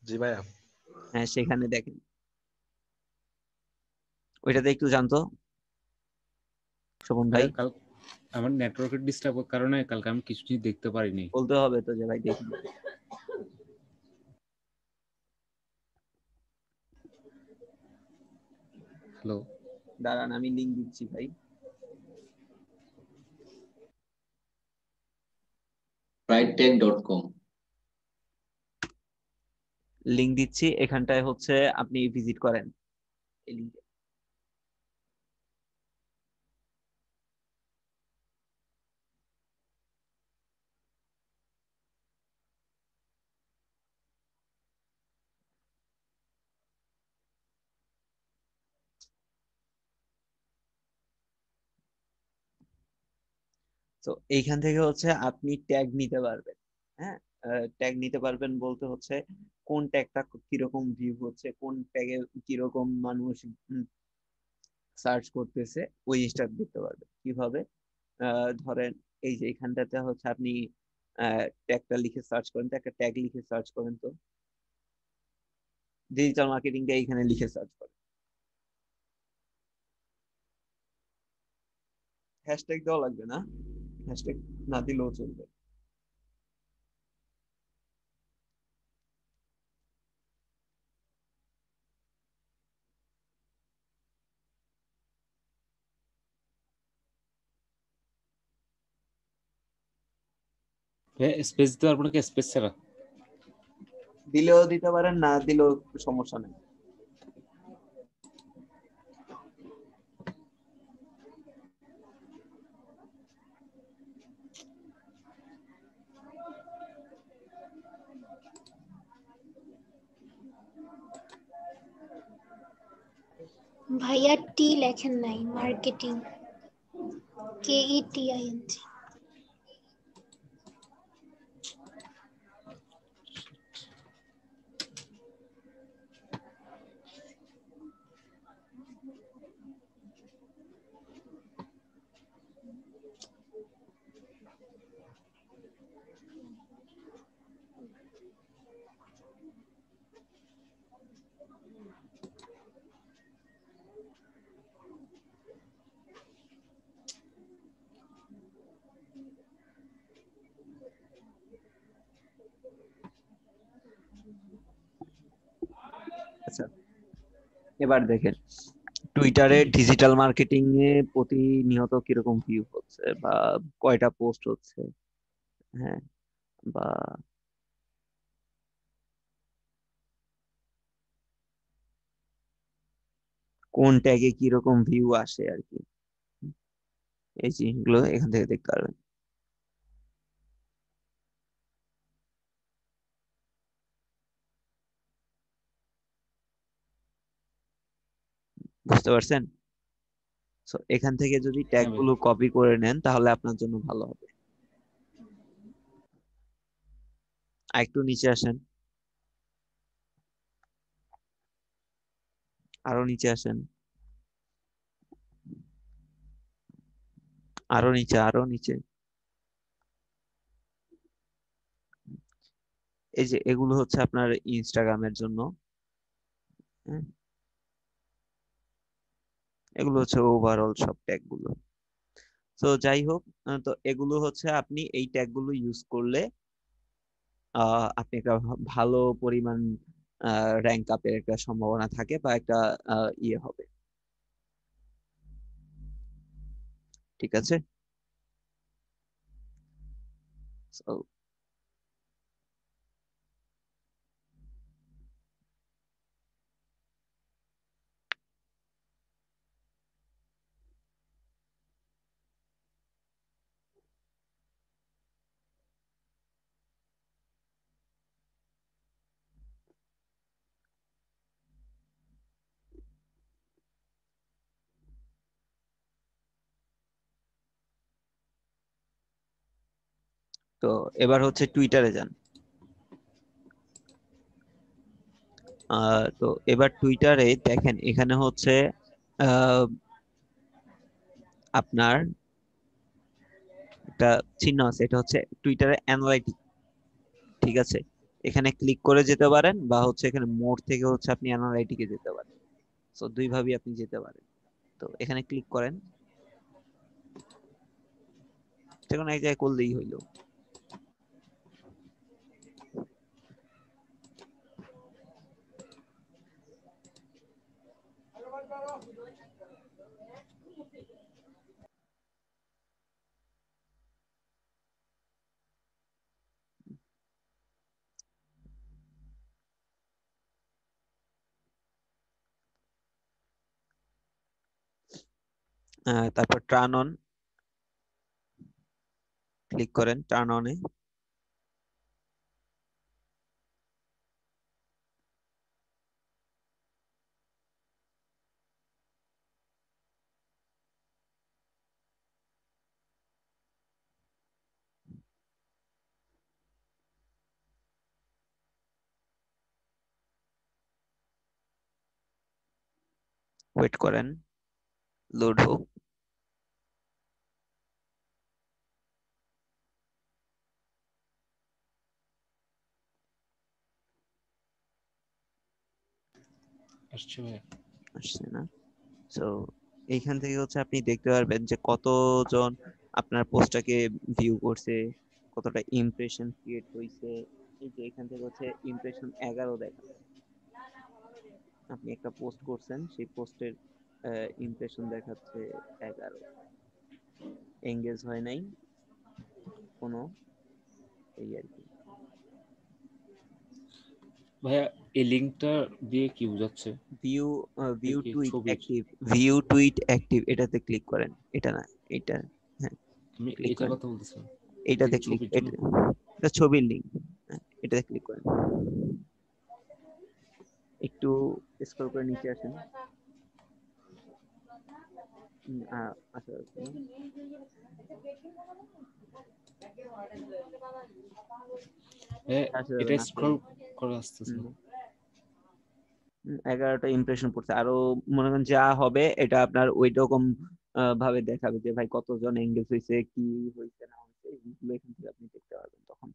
জি ভাইয়া। হ্যাঁ, সেখানে দেখেন, ওইটাতে একটু জানতো শোভন ভাই। ভাইয়া কাল আমার নেটওয়ার্কের ডিস্টার্বের কারণে কালকে আমি কিছুই দেখতে পারিনি। বলতে হবে তো যে ভাই দেখি। হ্যালো। দাঁড়ান, আমি লিঙ্ক দিচ্ছি ভাই। brightech.com লিঙ্ক দিচ্ছি, এখানটায় হচ্ছে আপনি ভিজিট করেন এই লিঙ্কে। তো এইখান থেকে হচ্ছে আপনি ট্যাগ নিতে পারবেন। হ্যাঁ, ট্যাগ নিতে পারবেন বলতে হচ্ছে কোন ট্যাগটা কিরকম ভিউ হচ্ছে, কোন ট্যাগে কিরকম মানুষ সার্চ করতেছে, ওই জিনিসটা দেখতে পারবেন। কিভাবে? ধরেন এই যে এখানটাতে হচ্ছে আপনি ট্যাগটা লিখে সার্চ করেন, তো একটা ট্যাগ লিখে সার্চ করেন, তো ডিজিটাল মার্কেটিংটা এইখানে লিখে সার্চ করেন। হ্যাশট্যাগ দেওয়া লাগবে না, হ্যাশট্যাগ না দিলেও চলবে। স্পেস দিতে পারবো নাকি স্পেস ছাড়া? দিলেও দিতে পারেন, না দিলেও সমস্যা নেই। ভাইয়া টি লেখেন নাই, মার্কেটিং, KETING। আচ্ছা, এবার দেখেন টুইটারে ডিজিটাল মার্কেটিং এ প্রতিনিয়ত কিরকম ভিউ হচ্ছে বা কয়টা পোস্ট হচ্ছে। হ্যাঁ, বা কোন ট্যাগে কিরকম ভিউ আসে আর কি, এই জিনিসগুলো এখান থেকে দেখতে পারবেন। বুঝতে পারছেন? সো এখান থেকে যদি ট্যাগ হ্যাঁ ভাই। গুলো কপি করে নেন তাহলে আপনার জন্য ভালো হবে। আর একটু নিচে আসেন, আরো নিচে আসেন, আরো নিচে, আরো নিচে। এই যে এগুলো হচ্ছে আপনার ইনস্টাগ্রামের জন্য। হ্যাঁ, এগুলো হচ্ছে ওভারঅল সব ট্যাগ গুলো। তো যাই হোক, তো এগুলো হচ্ছে আপনি এই ট্যাগ গুলো ইউজ করলে আপনি একটা ভালো পরিমাণ র্যাঙ্ক আপের একটা সম্ভাবনা থাকে বা একটা ইয়ে হবে। ঠিক আছে? So, তো এবার হচ্ছে টুইটারে যান। তো এবার টুইটারে দেখেন এখানে হচ্ছে আহ, আপনার একটা চিহ্ন আছে, এটা হচ্ছে টুইটারে অ্যানালাইটিক। ঠিক আছে, এখানে ক্লিক করে যেতে পারেন বা হচ্ছে এখানে মোড থেকে হচ্ছে আপনি অ্যানালাইটিকে যেতে পারেন। তো দুই ভাবেই আপনি যেতে পারেন। তো এখানে ক্লিক করেন, যে কোনো এক জায়গায় করলেই হইলো। তারপর টার্ন অন ক্লিক করেন, টার্ন অনে। ওয়েট করেন, লোড হোক। আসছে ভাই। আসছে না? সো এইখান থেকে হচ্ছে আপনি দেখতে পারবেন যে কতজন আপনার পোস্টটাকে ভিউ করছে, কতটা ইমপ্রেশন ক্রিয়েট হয়েছে। এই যে এখান থেকে হচ্ছে ইমপ্রেশন 11 দেখা, আপনি একটা পোস্ট করছেন, সেই পোস্টের ইমপ্রেশন দেখাচ্ছে 11, এঙ্গেজ হয় নাই কোনো, এই আর কি। ভাইয়া এই লিংকটা দিয়ে কি বোঝাচ্ছে? ভিউ ভিউ কি টুইট ছবি? অ্যাক্টিভ, ভিউ টুইট অ্যাক্টিভ, এটাতে ক্লিক করেন। এটা না, এটা, হ্যাঁ আমি ক্লিক এটার করেন, কথা বলতেছিলাম। এটাতে এই ক্লিক, ছবির এটা জন্য। এটা ছবির লিংক, এটাতে ক্লিক করেন। একটু স্ক্রল করে নিচে আসেন। আচ্ছা না, এটা স্ক্রল করে আসতেছে না। 11টা ইমপ্রেশন পড়ছে, আরো মনে করেন যা হবে এটা আপনার ওই রকম ভাবে দেখাবে যে ভাই কতজন এঙ্গেজ হয়েছে, কি হয়েছে না হয়েছে, এইগুলো এখান থেকে আপনি দেখতে পারবেন তখন।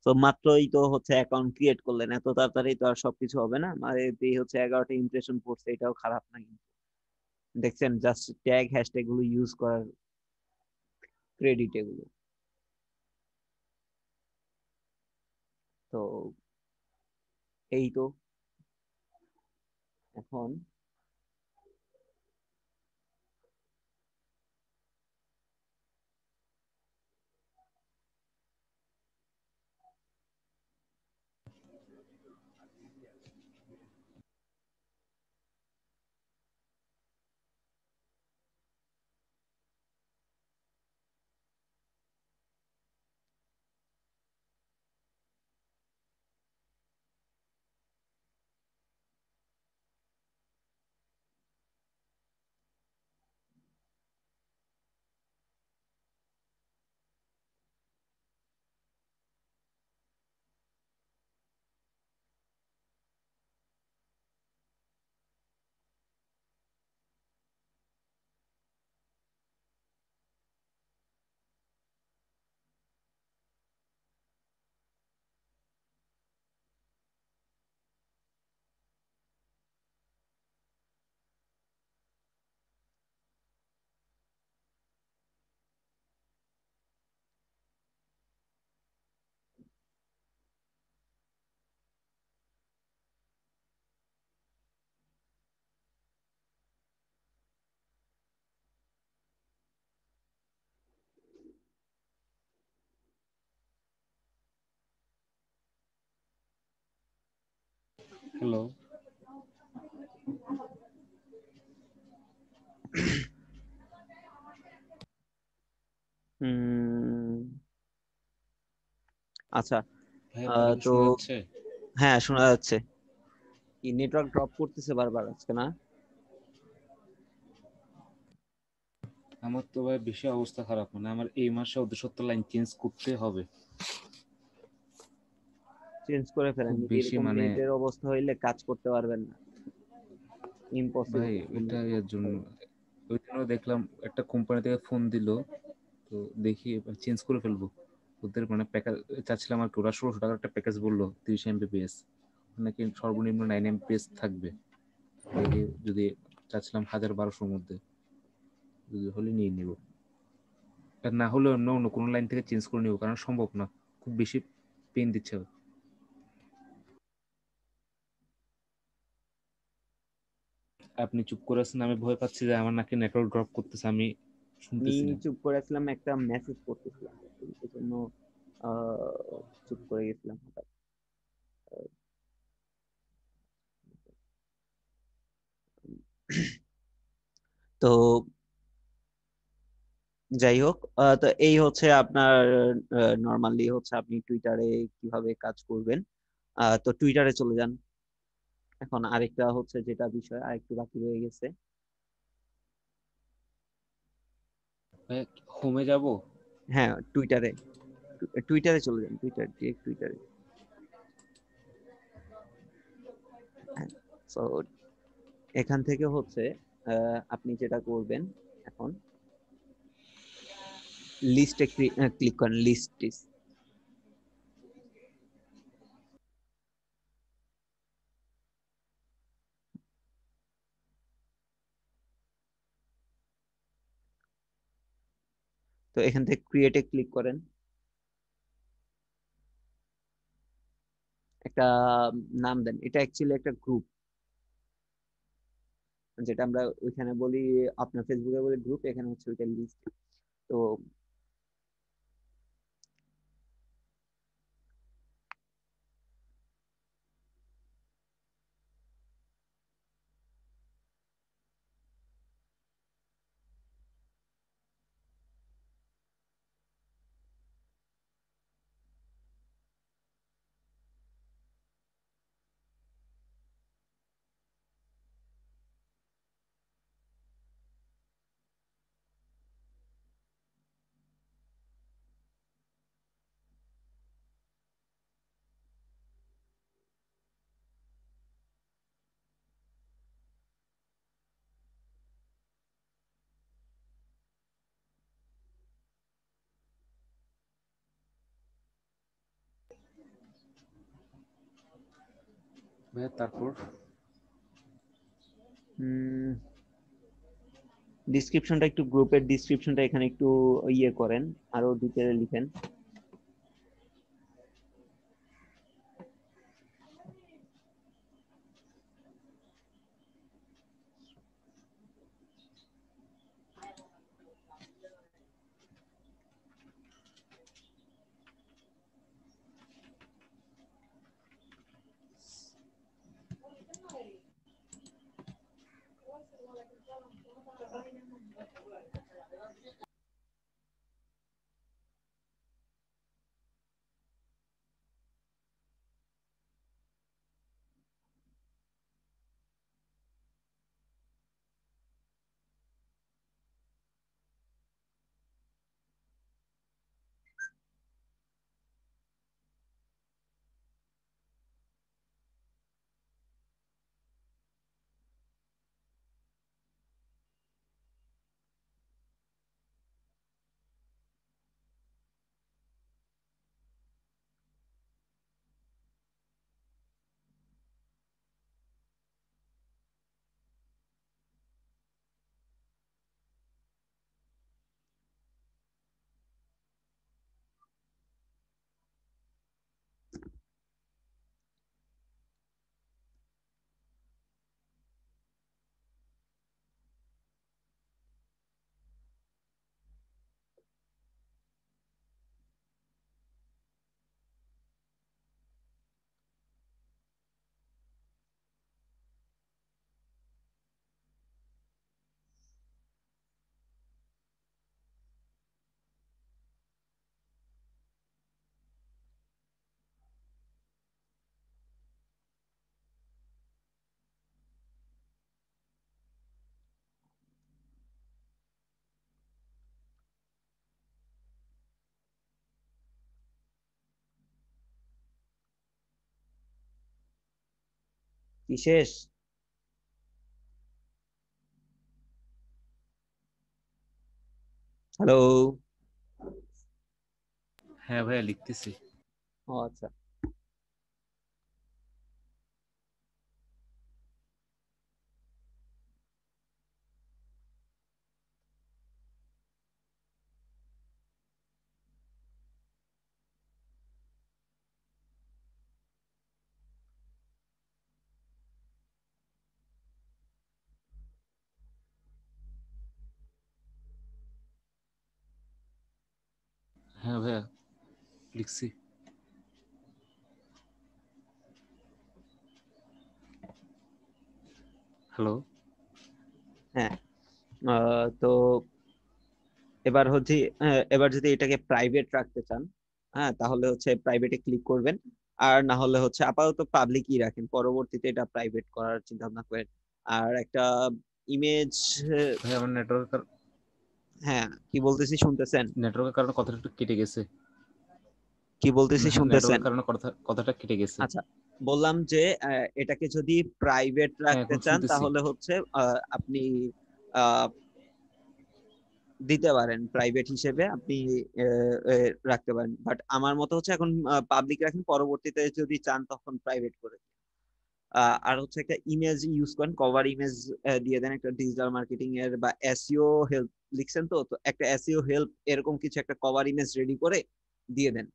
তো মাত্রই তো হচ্ছে অ্যাকাউন্ট ক্রিয়েট করলেন, এত তাড়াতাড়ি তো আর সবকিছু হবে না, মানে এই হচ্ছে 11টা ইমপ্রেশন পড়ছে, এটাও খারাপ না কিন্তু। দেখছেন, জাস্ট ট্যাগ হ্যাশট্যাগ গুলো ইউজ করার ক্রেডিট এগুলো। তো এই তো এখন হ্যালো, আচ্ছা, ভাইয়া ভালো তো শোনা যাচ্ছে? হ্যাঁ শোনা যাচ্ছে। কি নেটওয়ার্ক ড্রপ করতেছে বারবার আজকে না? আমার তো ভাই বেশি অবস্থা খারাপ, মানে আমার এই মাসে 70 লাইন চেঞ্জ করতে হবে। চেঞ্জ করে ফেলেন, খুব যদি বেশি এরকম মানে নেটের অবস্থা হইলে কাজ করতে পারবেন না, ভাই ইম্পসিবল। এটা এর জন্য ওই জন্য দেখলাম একটা কোম্পানি থেকে ফোন দিল, তো দেখি চেঞ্জ করে ফেলবো। ওদের মানে প্যাকেজ চাচ্ছিলাম আর কি, ওরা 1600 টাকার একটা প্যাকেজ বললো 30 MBPS, নাকি সর্বনিম্ন 9 MBPS থাকবে। দেখি যদি চাচ্ছিলাম 1000-1200-র মধ্যে, যদি হলে নিয়ে নিব, আর না হলে অন্য অন্য কোনো লাইন থেকে চেঞ্জ করে নিব, কারণ সম্ভব না, খুব বেশি পেন দিচ্ছে। আপনি চুপ করে আছেন, আমি ভয় পাচ্ছি যে আমার নাকি নেটওয়ার্ক ড্রপ করতেছে, আমি আমি শুনতেছি না। চুপ করে আসলাম, একটা মেসেজ করতেছিলাম, এই জন্য চুপ করে গেছিলাম হঠাৎ। তো যাই হোক, তো এই হচ্ছে আপনার নর্মালি হচ্ছে আপনি টুইটারে কিভাবে কাজ করবেন। তো টুইটারে চলে যান। এখন আরেকটা হচ্ছে যেটা বিষয় আরেকটু বাকি রয়ে গেছে। হোমে যাব? হ্যাঁ, টুইটারে, টুইটারে চলে যান, টুইটারে। হ্যাঁ, তো এখান থেকে হচ্ছে আপনি যেটা করবেন এখন লিস্টে ক্লিক করেন, লিস্ট। তো এখান থেকে ক্রিয়েটে ক্লিক করেন, একটা নাম দেন। এটা অ্যাকচুয়ালি একটা গ্রুপ, যেটা আমরা ওইখানে বলি, আপনার ফেসবুকে বলি গ্রুপ, এখানে হচ্ছে ওইটা লিস্ট। তো ভাইয়া তারপর ডিসক্রিপশনটা একটু, গ্রুপের ডিসক্রিপশনটা এখানে একটু ইয়ে করেন, আরো ডিটেইলে লিখেন। কি শেষ? হ্যালো? হ্যাঁ ভাইয়া লিখতেছি। ও আচ্ছা। হ্যাঁ ভাইয়া লিখছি। হ্যালো। হ্যাঁ, তো এবার হচ্ছে, এবার যদি এটাকে প্রাইভেট রাখতে চান, হ্যাঁ, তাহলে হচ্ছে প্রাইভেটে ক্লিক করবেন। আর না হলে হচ্ছে আপাতত পাবলিকই রাখেন, পরবর্তীতে এটা প্রাইভেট করার চিন্তা ভাবনা করেন। আর একটা ইমেজ, ভাই আমার নেটওয়ার্কের হ্যাঁ, কি বলতেছি শুনতেছেন? নেটওয়ার্কের কারণে কথাটা একটু কেটে গেছে। কি বলতেছি শুনতেছেন? নেটওয়ার্কের কারণে কথাটা কেটে গেছে। আচ্ছা, বললাম যে এটাকে যদি প্রাইভেট রাখতে এখন চান শুনতেছি। তাহলে হচ্ছে আপনি আহ, দিতে পারেন, প্রাইভেট হিসেবে আপনি রাখতে পারেন, বাট আমার মতে হচ্ছে এখন পাবলিক রাখেন, পরবর্তীতে যদি চান তখন প্রাইভেট করে। আর হচ্ছে একটা ইমেজ ইউজ করেন, কভার ইমেজ দিয়ে দেন একটা ডিজিটাল মার্কেটিং এর বা এসইও হেল্প লিখছেন, তো তো একটা এসইও হেল্প এরকম কিছু একটা কভার ইমেজ রেডি করে দিয়ে দেন।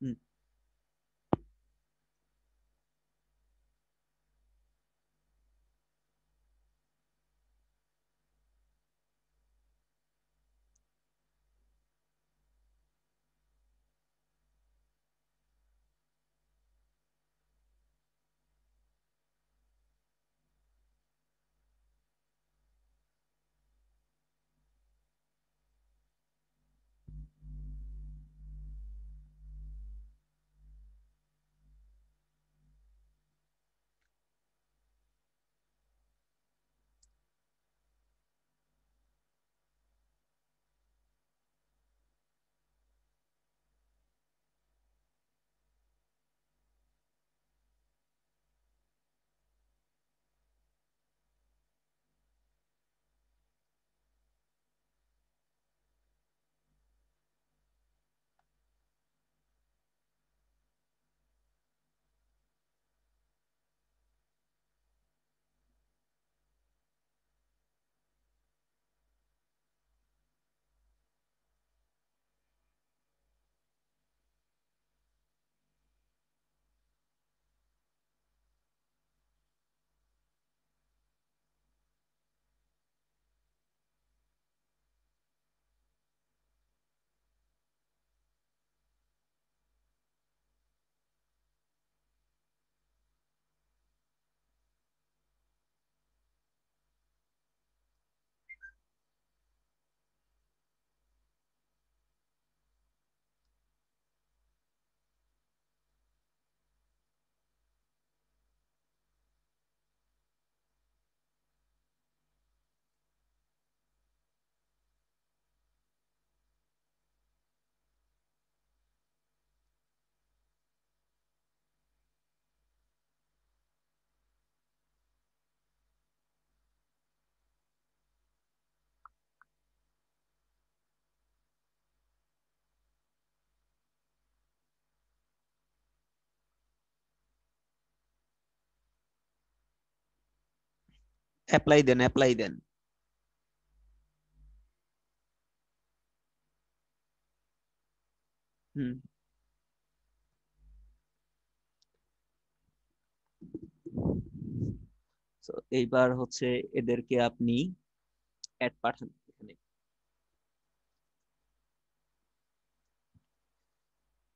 হুম। অ্যাপ্লাই দেন, অ্যাপ্লাই দেন। হুম। তো এইবার হচ্ছে এদেরকে আপনি অ্যাড পাঠান এখানে,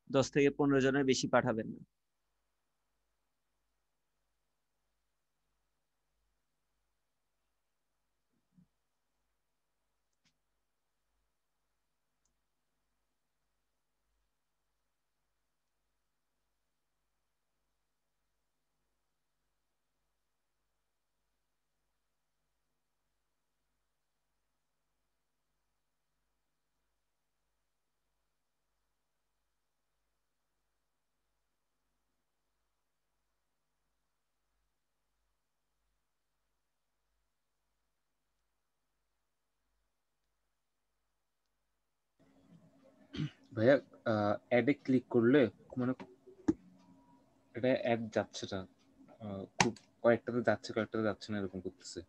10 থেকে 15 জনের বেশি পাঠাবেন না। ভাইয়া অ্যাডে ক্লিক করলে মানে এটা অ্যাড যাচ্ছে না, খুব কয়েকটাতে যাচ্ছে কয়েকটাতে যাচ্ছে না এরকম করতেছে।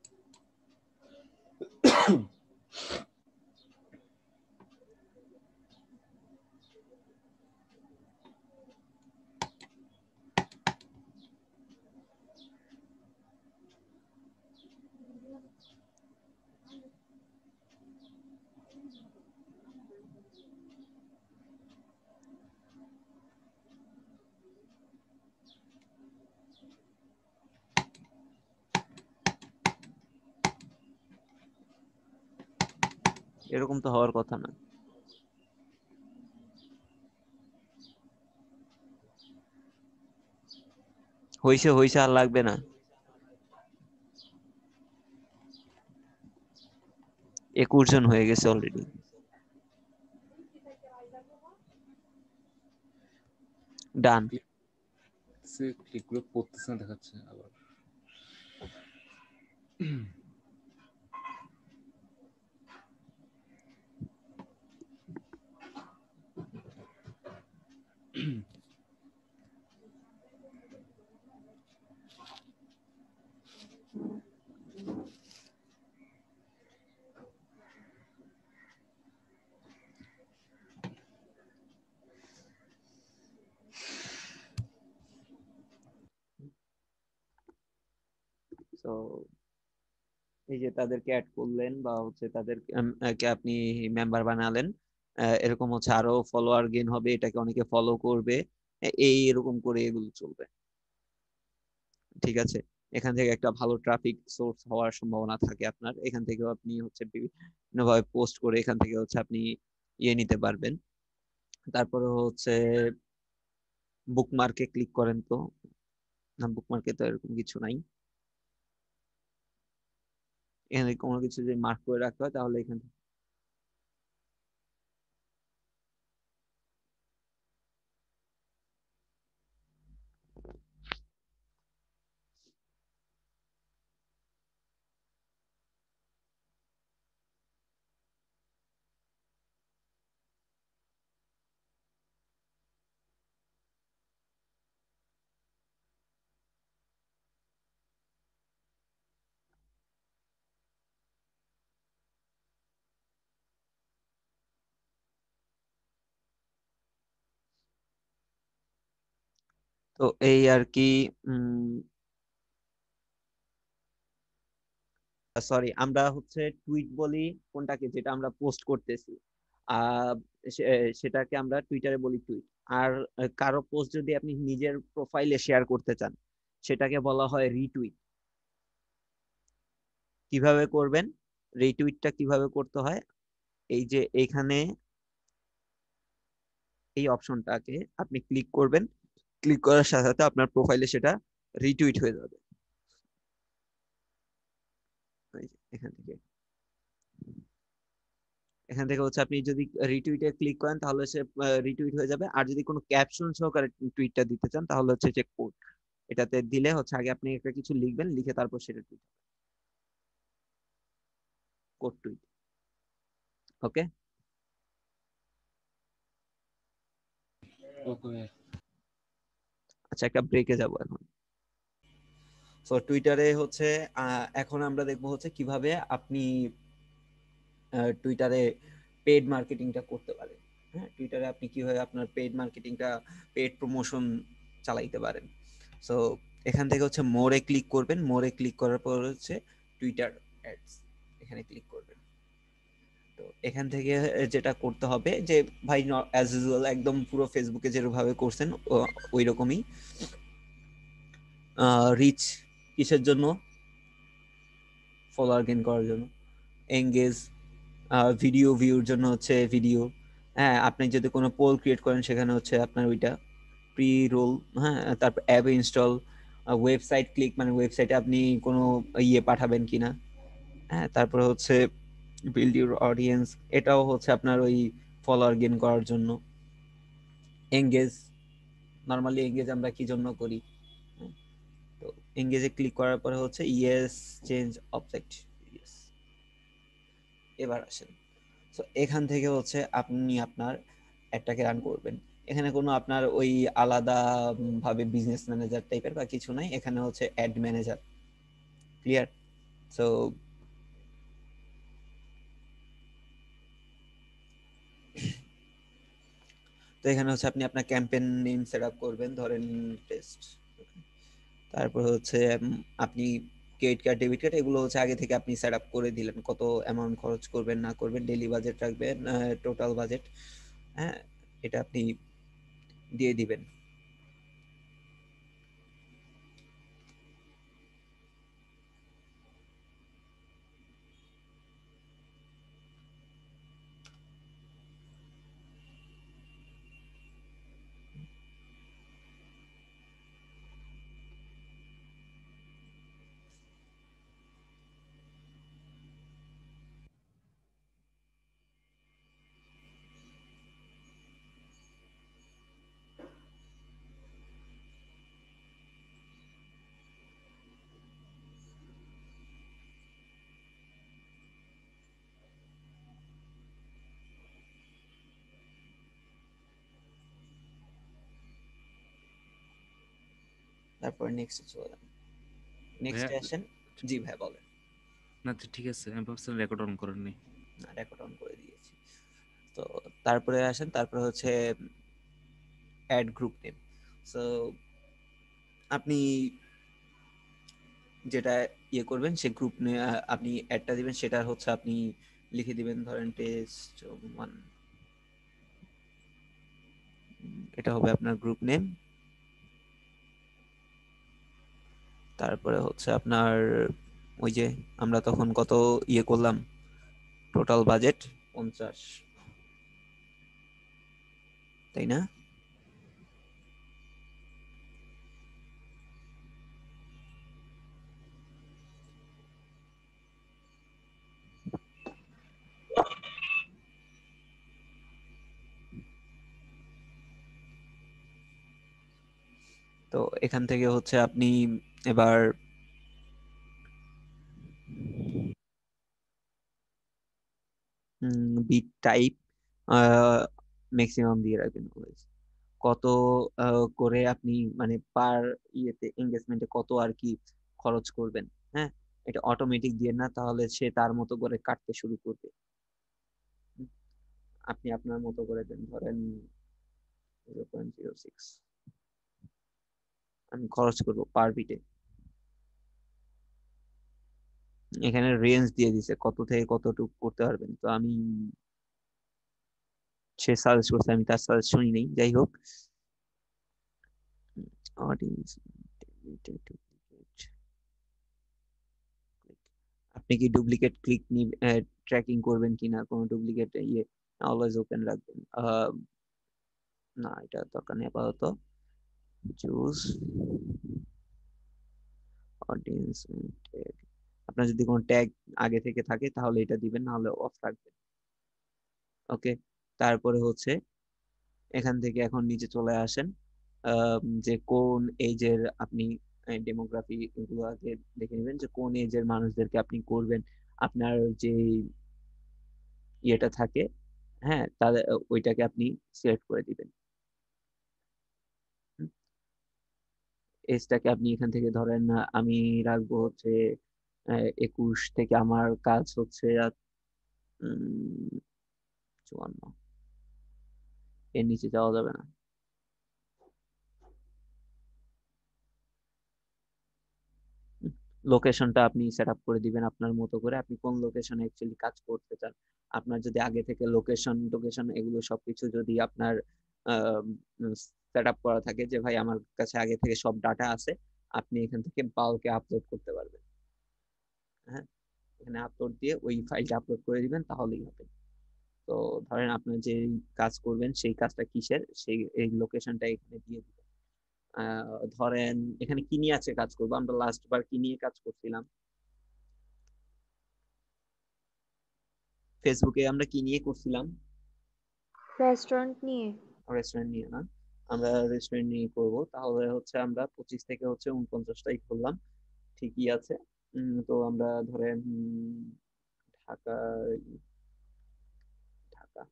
এরকম তো হওয়ার কথা না। হইছে হইছে, আর লাগবে না। 21 জন হয়ে গেছে অলরেডি। ডান। ক্লিক করে পড়তেছে না দেখাচ্ছে আবার। তো এই যে তাদেরকে অ্যাড করলেন বা হচ্ছে তাদেরকে আপনি মেম্বার বানালেন, এরকম হচ্ছে আরো ফলোয়ার গেইন হবে, এটাকে অনেকে ফলো করবে, এই এরকম করে এগুলো চলবে। ঠিক আছে, এখান থেকে একটা ভালো ট্রাফিক সোর্স হওয়ার সম্ভাবনা থাকে আপনার। এখান থেকে আপনি হচ্ছে বিভিন্নভাবে পোস্ট করে এখান থেকে হচ্ছে আপনি ইয়ে নিতে পারবেন। তারপরে হচ্ছে বুকমার্কে ক্লিক করেন। তো না, বুকমার্কে তো এরকম কিছু নাই। এখানে কোনো কিছু যদি মার্ক করে রাখতে হয় তাহলে এখান থেকে তো এই আর কি। সরি, আমরা হচ্ছে টুইট বলি কোনটাকে, যেটা আমরা পোস্ট করতেছি, আহ সেটাকে আমরা টুইটারে বলি টুইট। আর কারো পোস্ট যদি আপনি নিজের প্রোফাইলে শেয়ার করতে চান সেটাকে বলা হয় রিটুইট। কিভাবে করবেন রিটুইটটা, কিভাবে করতে হয়, এই যে এইখানে এই অপশনটাকে আপনি ক্লিক করবেন, ক্লিক করার সাথে সাথে আপনার প্রোফাইলে সেটা রিটুইট হয়ে যাবে। এই যে এখান থেকে হচ্ছে আপনি যদি রিটুইটে ক্লিক করেন তাহলে সে রিটুইট হয়ে যাবে। আর যদি কোনো ক্যাপশন সহকারে টুইটটা দিতে চান তাহলে হচ্ছে যে কোড, এটাতে দিলে হচ্ছে আগে আপনি একটা কিছু লিখবেন, লিখে তারপর সেটা টুইট, কোড টুইট। ওকে, ওকে। আচ্ছা একটা ব্রেকে যাব এখন। সো টুইটারে হচ্ছে এখন আমরা দেখবো হচ্ছে কিভাবে আপনি টুইটারে পেড মার্কেটিংটা করতে পারেন। হ্যাঁ, টুইটারে আপনি কিভাবে আপনার পেড মার্কেটিংটা, পেড প্রমোশন চালাইতে পারেন। সো এখান থেকে হচ্ছে মোরে ক্লিক করবেন, মোরে ক্লিক করার পর হচ্ছে টুইটার অ্যাডস, এখানে ক্লিক করবেন। তো এখান থেকে যেটা করতে হবে যে ভাই অ্যাজ ইউজুয়াল একদম পুরো ফেসবুকে যেভাবে করছেন ওই রকমই রিচ কিসের জন্য, ফলোয়ার গেইন করার জন্য, এঙ্গেজ, ভিডিও ভিউর জন্য হচ্ছে ভিডিও। হ্যাঁ, আপনি যদি কোনো পোল ক্রিয়েট করেন সেখানে হচ্ছে আপনার ওইটা প্রি রোল। হ্যাঁ, তারপর অ্যাপ ইনস্টল, ওয়েবসাইট ক্লিক মানে ওয়েবসাইটে আপনি কোনো ইয়ে পাঠাবেন কিনা। হ্যাঁ, তারপরে হচ্ছে বিল্ড ইউর অডিয়েন্স, এটাও হচ্ছে আপনার ওই ফলোয়ার গেইন করার জন্য। এঙ্গেজ, নর্মালি এঙ্গেজ আমরা কি জন্য করি, তো এঙ্গেজে ক্লিক করার পরে হচ্ছে ইয়েস চেঞ্জ অবজেক্ট, ইয়েস। এবার আসেন, তো এখান থেকে হচ্ছে আপনি আপনার অ্যাডটাকে রান করবেন। এখানে কোনো আপনার ওই আলাদা ভাবে বিজনেস ম্যানেজার টাইপের বা কিছু নাই, এখানে হচ্ছে অ্যাড ম্যানেজার। ক্লিয়ার? সো তো এখানে হচ্ছে আপনি আপনার ক্যাম্পেইন নেম সেট আপ করবেন, ধরেন টেস্ট। তারপর হচ্ছে আপনি ক্রেডিট কার্ড ডেবিট কার্ড এগুলো হচ্ছে আগে থেকে আপনি সেট আপ করে দিলেন, কত অ্যামাউন্ট খরচ করবেন না করবেন, ডেইলি বাজেট রাখবেন, টোটাল বাজেট, হ্যাঁ এটা আপনি দিয়ে দিবেন। তারপর নেক্সট চলে যান। নেক্সটে ভাইয়া আসেন। জি ভাই বলেন। না আচ্ছা ঠিক আছে, আমি ভাবছিলাম রেকর্ড অন করেন নাই। না, রেকর্ড অন করে দিয়েছি। তো তারপরে আসেন, তারপরে হচ্ছে অ্যাড গ্রুপ নেম। সো আপনি যেটা ইয়ে করবেন সে গ্রুপ আপনি অ্যাডটা দিবেন, সেটা হচ্ছে আপনি লিখে দিবেন, ধরেন টেস্ট 1, এটা হবে আপনার গ্রুপ নেম। তারপরে হচ্ছে আপনার ওই যে আমরা তখন কত ইয়ে করলাম, টোটাল বাজেট 50, তাই না? তো এখান থেকে হচ্ছে আপনি এবার বিট টাইপ ম্যাক্সিমাম দিয়ে রাখবেন always। কত করে আপনি মানে পার ইয়েতে এঙ্গেজমেন্টে কত আর কি খরচ করবেন, হ্যাঁ এটা অটোমেটিক দিয়ে না, তাহলে সে তার মতো করে কাটতে শুরু করবে। হুম, আপনি আপনার মতো করে দেন, ধরেন 0.06 আমি খরচ করব পার বিটে। এখানে রেঞ্জ দিয়ে দিছে কত থেকে কতটুকু করতে পারবেন, তো আমি সে সাজেস্ট করছে আমি তার সাজেস্ট শুনি নেই, যাই হোক। অডিয়েন্স, আপনি কি ডুপ্লিকেট ক্লিক ট্র্যাকিং করবেন কিনা, কোনো ডুপ্লিকেট ইয়ে অলওয়েজ ওপেন রাখবেন। না এটা দরকার নেই আপাতত। চুজ অডিয়েন্স ট্যাগ, আপনার যদি কোনো ট্যাগ আগে থেকে থাকে তাহলে এটা দিবেন, নাহলে অফ রাখবেন। ওকে, তারপরে হচ্ছে এখান থেকে এখন নিচে চলে আসেন, যে কোন এজের আপনি ডেমোগ্রাফি এগুলো আগে দেখে নেবেন, যে কোন এজের মানুষদেরকে আপনি করবেন। আপনার যে ইয়েটা থাকে, হ্যাঁ তাদের ওইটাকে আপনি সিলেক্ট করে দিবেন। এজটাকে আপনি এখান থেকে ধরেন আমি রাখবো হচ্ছে 21 থেকে, আমার কাজ হচ্ছে 54, এর নিচে যাওয়া যাবে না। লোকেশনটা আপনি সেট আপ করে দিবেন আপনার মতো করে, আপনি কোন লোকেশনে অ্যাকচুয়ালি কাজ করতে চান। আপনার যদি আগে থেকে লোকেশন এগুলো সবকিছু যদি আপনার সেট আপ করা থাকে, যে ভাই আমার কাছে আগে থেকে সব ডাটা আছে, আপনি এখান থেকে বাল্কে আপলোড করতে পারবেন। হ্যাঁ, এখানে আপলোড দিয়ে ওই ফাইলটা আপলোড করে দিবেন, তাহলেই হবে। তো ধরেন আপনার যে কাজ করবেন সেই কাজটা কিসের, সেই এই লোকেশনটা এখানে দিয়ে দিবেন। ধরেন এখানে কি নিয়ে আছে কাজ করবো, আমরা লাস্ট বার কি নিয়ে কাজ করছিলাম, ফেসবুকে আমরা কি নিয়ে করছিলাম, রেস্টুরেন্ট নিয়ে। রেস্টুরেন্ট নিয়ে না, আমরা রেস্টুরেন্ট নিয়ে করব। তাহলে হচ্ছে আমরা 25 থেকে হচ্ছে 49টাই করলাম, ঠিকই আছে। তো আমরা ধরেন ঢাকা, ঢাকা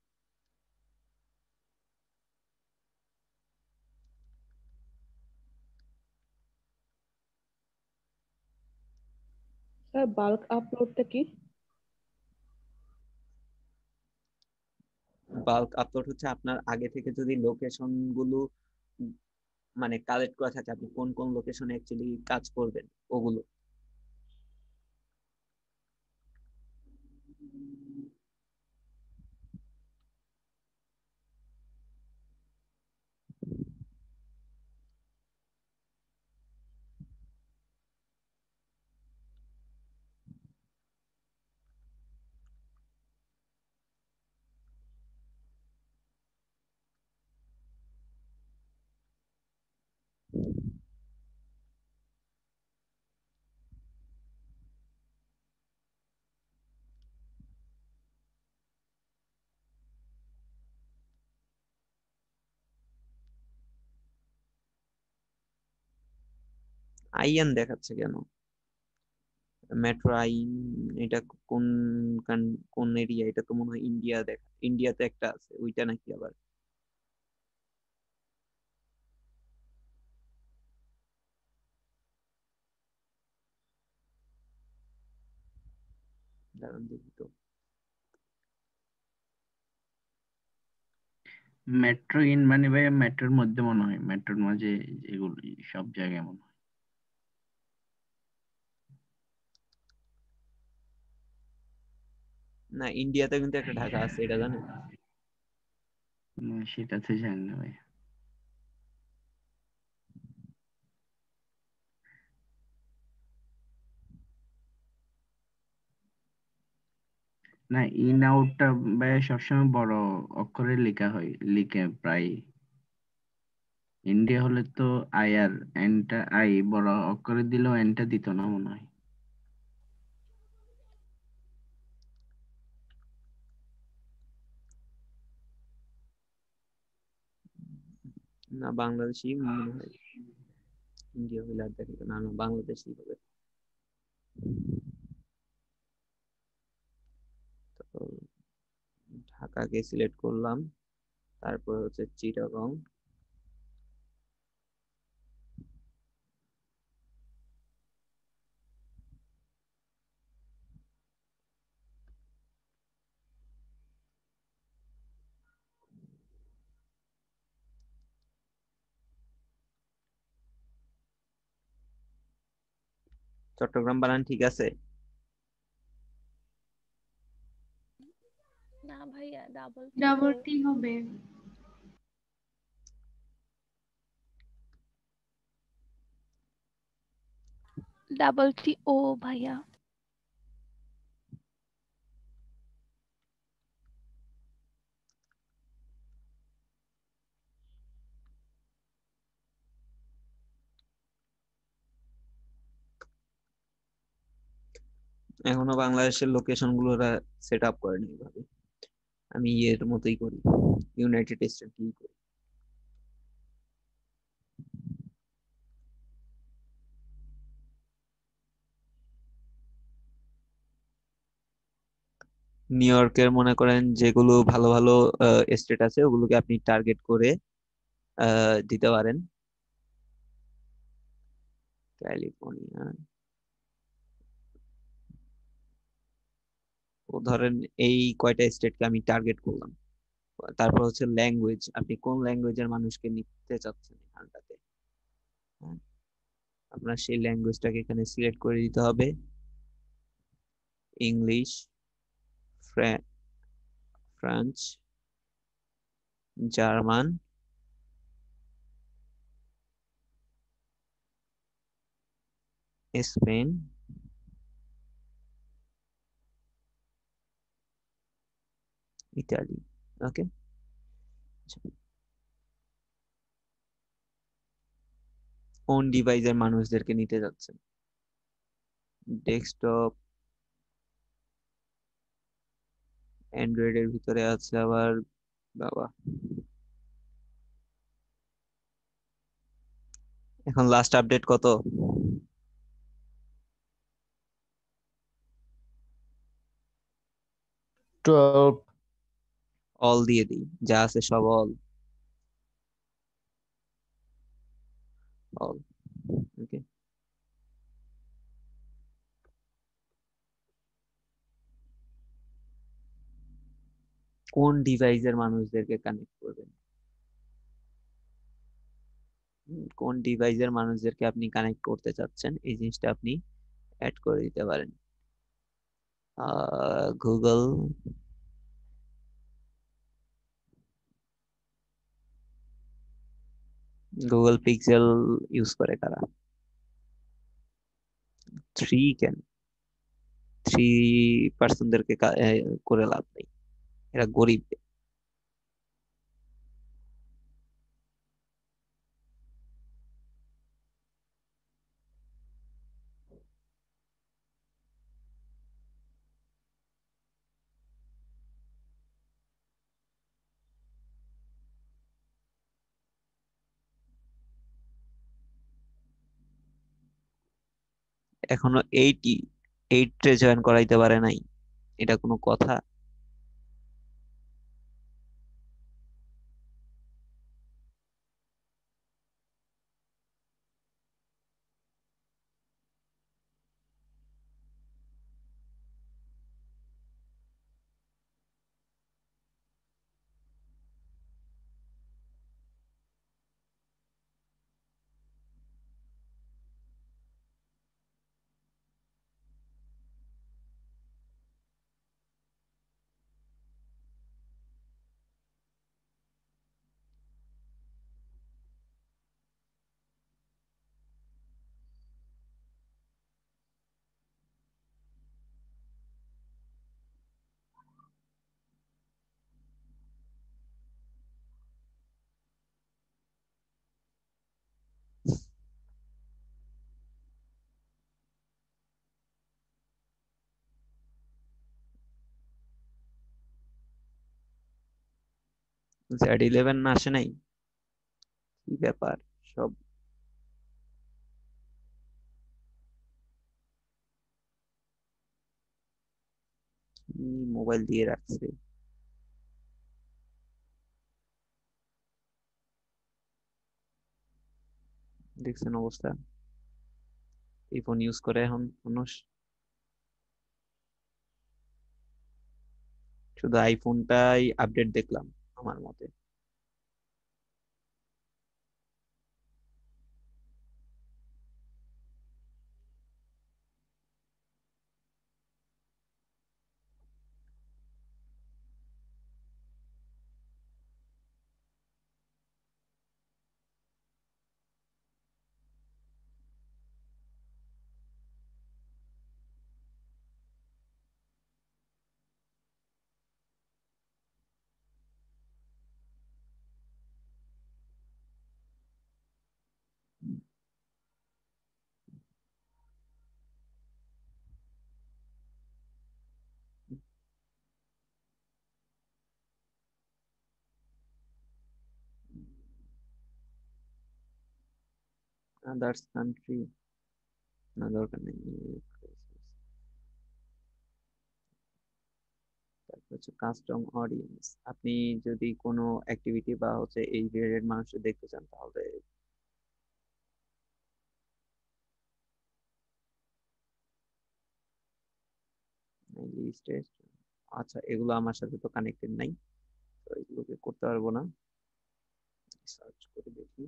স্যার বাল্ক আপলোডটা কি? বাল্ক আপলোড হচ্ছে আপনার আগে থেকে যদি লোকেশন গুলো উম, মানে কালেক্ট করা থাকে, আপনি কোন কোন লোকেশনে অ্যাকচুয়ালি কাজ করবেন ওগুলো। আইএন দেখাচ্ছে কেন? মেট্রো আইন, এটা কোন কোন এরিয়া? এটা তো মনে হয় ইন্ডিয়া, ইন্ডিয়াতে একটা আছে ওইটা নাকি আবার? দাঁড়ান দেখি তো। মেট্রো ইন মানে ভাই মেট্রোর মধ্যে মনে হয়, মেট্রোর মাঝে যেগুলো সব জায়গায় মনে হয়। না, ইন্ডিয়াতে কিন্তু একটা ঢাকা আছে, এটা জানেন? সেটা তো জানি না ভাই। না, ইন আউটটা ভাই সবসময় বড় অক্ষরে লেখা হয়, লিখে প্রায়। ইন্ডিয়া হলে তো আই আর এনটা আই বড় অক্ষরে দিলেও এনটা দিত না মনে হয়। না, বাংলাদেশি মনে হয়। ইন্ডিয়া হইলে আর দেখে না, না বাংলাদেশি হবে। তো ঢাকাকে সিলেক্ট করলাম, তারপর হচ্ছে চিটাগং। চট্টগ্রাম বানান ঠিক আছে? না ভাইয়া, ডাবল ডাবল টি হবে। টি ও ভাইয়া। এখনো বাংলাদেশের লোকেশন গুলো সেট আপ করেনি এইভাবে। আমি এর মতোই করি, ইউনাইটেড স্টেট কি করি। নিউ ইয়র্কের মনে করেন যেগুলো ভালো ভালো স্টেট আছে ওগুলোকে আপনি টার্গেট করে দিতে পারেন। ক্যালিফোর্নিয়া, ও ধরেন এই কয়টা স্টেটকে আমি টার্গেট করলাম। তারপর হচ্ছে ল্যাঙ্গুয়েজ, আপনি কোন ল্যাঙ্গুয়েজের মানুষকে নিতে চাচ্ছেন এখানটাতে। হ্যাঁ, আপনার সেই ল্যাঙ্গুয়েজটাকে এখানে সিলেক্ট করে দিতে হবে। English, French, German, Spain, Italy. Okay, কোন ডিভাইসের মানুষদেরকে নিতে যাচ্ছেন? ডেস্কটপ, অ্যান্ড্রয়েড এর ভিতরে আছে আবার, বাবা। এখন লাস্ট আপডেট কত? 12। অল দিয়ে দিই, যা আছে সব অল। অল, ওকে। কোন ডিভাইসের মানুষদেরকে কানেক্ট করবেন, কোন ডিভাইসের মানুষদেরকে আপনি কানেক্ট করতে চাচ্ছেন, এই জিনিসটা আপনি অ্যাড করে দিতে পারেন। গুগল গুগল পিক্সেল ইউজ করে কারা? 3 কেন? 3 পার্সনদেরকে করে লাভ নেই, এরা গরিব। এখনো 8 রে জয়েন করাইতে পারে নাই, এটা কোনো কথা? Z11 আসে নাই, কি ব্যাপার সব? কি মোবাইল দিয়ে রাখছে? দেখছেন অবস্থা, এই ফোন ইউজ করে এখন মানুষ, শুধু আইফোনটাই আপডেট দেখলাম আমার মতে। আদার্স কান্ট্রি না, দরকার নেই। তারপর হচ্ছে কাস্টম অডিয়েন্স, আপনি যদি কোনো অ্যাক্টিভিটি বা হচ্ছে এই রিলেটেড মানুষের দেখতে চান তাহলে লিস্টে, আচ্ছা এগুলো আমার সাথে তো কানেক্টেড নাই, তো এগুলোকে করতে পারবো না। সার্চ করে দেখি।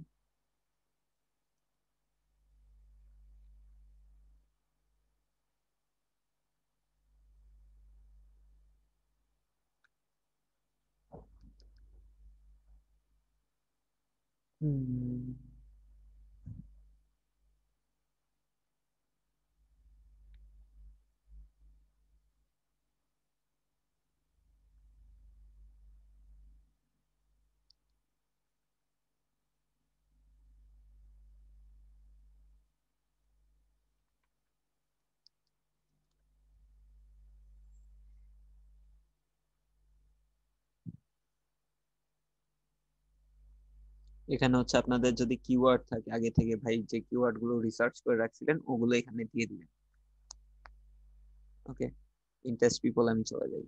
হুম, এখানে হচ্ছে আপনাদের যদি কিওয়ার্ড থাকে আগে থেকে, ভাই যে কিওয়ার্ড গুলো রিসার্চ করে রাখছিলেন ওগুলো এখানে দিয়ে দিবেন। ওকে, ইন্টারেস্ট পিপল আমি চলে যাই।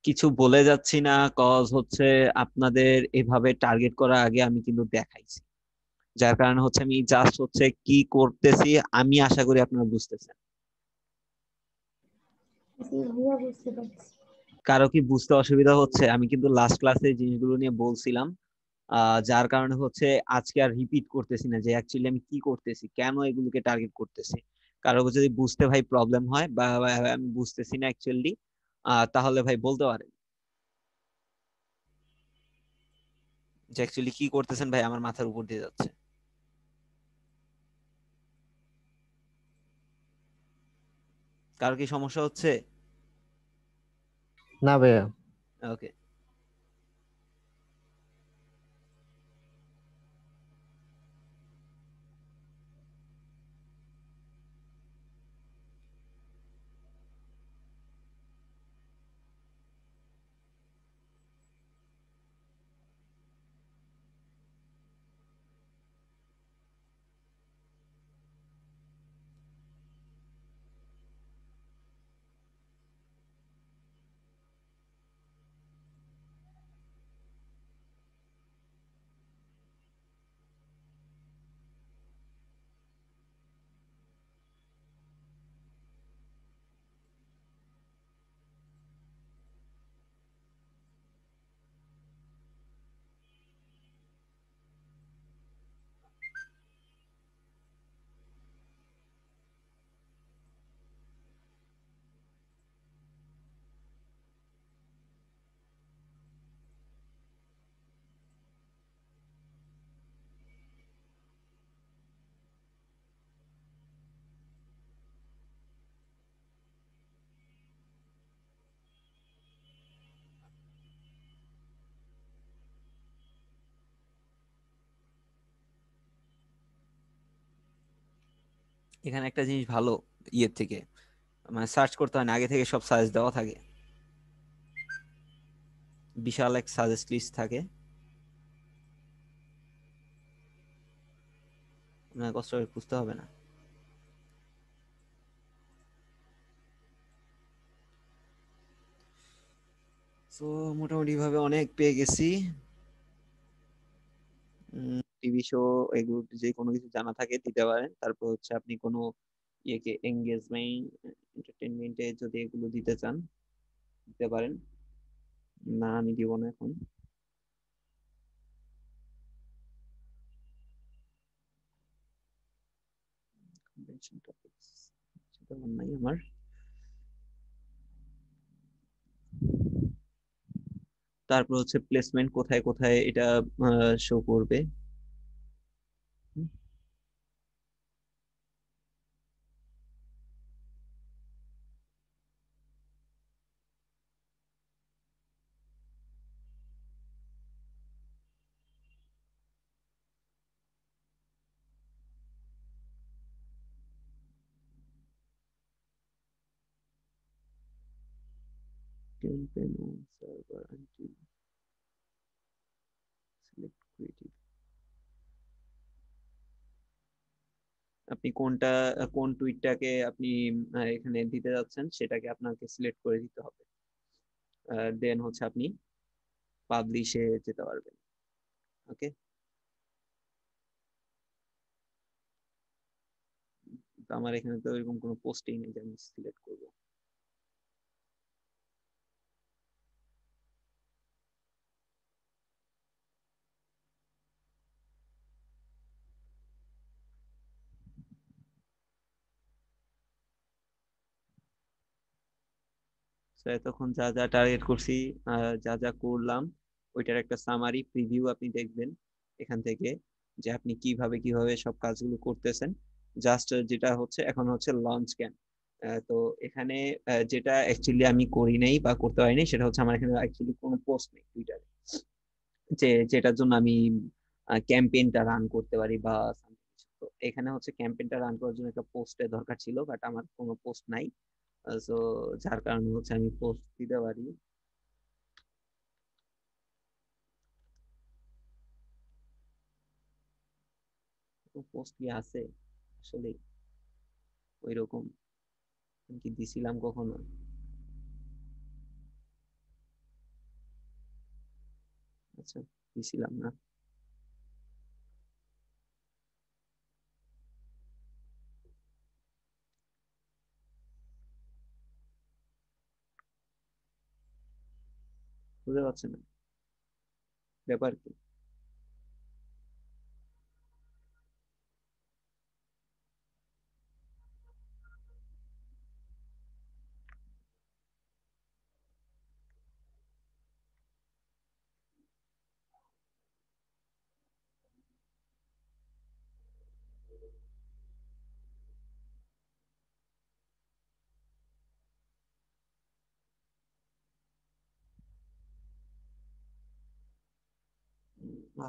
কিছু বলে যাচ্ছি না, কজ হচ্ছে আপনাদের এভাবে টার্গেট করার আগে আমি কিন্তু দেখাইছি, যার কারণে হচ্ছে আমি জাস্ট হচ্ছে কি করতেছি আমি আশা করি আপনারা বুঝতেছেন। জি ভাইয়া বুঝতে পারছি। কারো কি বুঝতে অসুবিধা হচ্ছে? আমি কিন্তু লাস্ট ক্লাসে জিনিসগুলো নিয়ে বলছিলাম, যার কারণে হচ্ছে আজকে আর রিপিট করতেছি না যে অ্যাকচুয়ালি আমি কি করতেছি, কেন এগুলোকে টার্গেট করতেছি। কারো যদি বুঝতে ভাই প্রবলেম হয় বা আমি বুঝতেছি না অ্যাকচুয়ালি, তাহলে ভাই বলতে পারেন যে অ্যাকচুয়ালি কি করতেছেন ভাই, আমার মাথার উপর দিয়ে যাচ্ছে। কারো কি সমস্যা হচ্ছে? না ভাইয়া। ওকে। এখানে একটা জিনিস ভালো, ইয়ের থেকে মানে সার্চ করতে হয় না, আগে থেকে সব সাজেস্ট দেওয়া থাকে, বিশাল এক সাজেস্ট লিস্ট থাকে, আপনার কষ্ট করে খুঁজতে হবে না। তো মোটামুটি ভাবে অনেক পেয়ে গেছি। টিভি শো এগুলো যে কোনো কিছু জানা থাকে দিতে পারেন। তারপর হচ্ছে আপনি কোনো ইয়েকে এঙ্গেজমেন্ট এন্টারটেইনমেন্টে যদি এগুলো দিতে চান দিতে পারেন। না আমি দিব না এখন। কনভেনশন টপিকস সেটা মনে নাই আমার। তারপর হচ্ছে প্লেসমেন্ট কোথায় কোথায় এটা শো করবে। campaign on server until select creative। আপনি কোনটা কোন টুইটটাকে আপনি এখানে দিতে যাচ্ছেন সেটাকে আপনাকে সিলেক্ট করে দিতে হবে, দেন হচ্ছে আপনি পাবলিশে যেতে পারবেন। ওকে, তো আমার এখানে তো এরকম কোনো পোস্টিং নেই যে আমি সিলেক্ট করবো। তো এতক্ষণ যা যা টার্গেট করছি, যা যা করলাম ওইটার একটা সামারি প্রিভিউ আপনি দেখবেন এখান থেকে, যে আপনি কিভাবে কিভাবে সব কাজগুলো করতেছেন। জাস্ট যেটা হচ্ছে এখন হচ্ছে লঞ্চ ক্যান। তো এখানে যেটা অ্যাকচুয়ালি আমি করি নাই বা করতে পারিনি সেটা হচ্ছে আমার এখানে অ্যাকচুয়ালি কোনো পোস্ট নেই টুইটারে, যে যেটার জন্য আমি ক্যাম্পেইনটা রান করতে পারি বা something কিছু। তো এখানে হচ্ছে ক্যাম্পেইনটা রান করার জন্য একটা পোস্টের দরকার ছিল, বাট আমার কোনো পোস্ট নাই। সো যার কারণে হচ্ছে আমি পোস্ট দিতে পারি। পোস্ট কি আছে আসলে ওই রকম? কি দিছিলাম কখনো? আচ্ছা দিছিলাম না। বুঝতে পারছেন না ব্যাপার কি?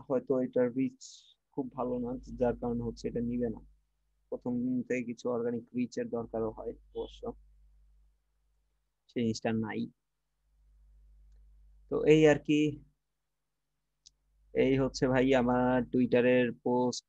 হয়তো এটার রিচ খুব ভালো না, যার কারণে হচ্ছে এটা নিবে না। প্রথম থেকে কিছু অর্গানিক রিচের দরকারও হয় অবশ্য, সেই জিনিসটা নাই। তো এই আর কি, এই হচ্ছে ভাই আমার টুইটারের পোস্ট।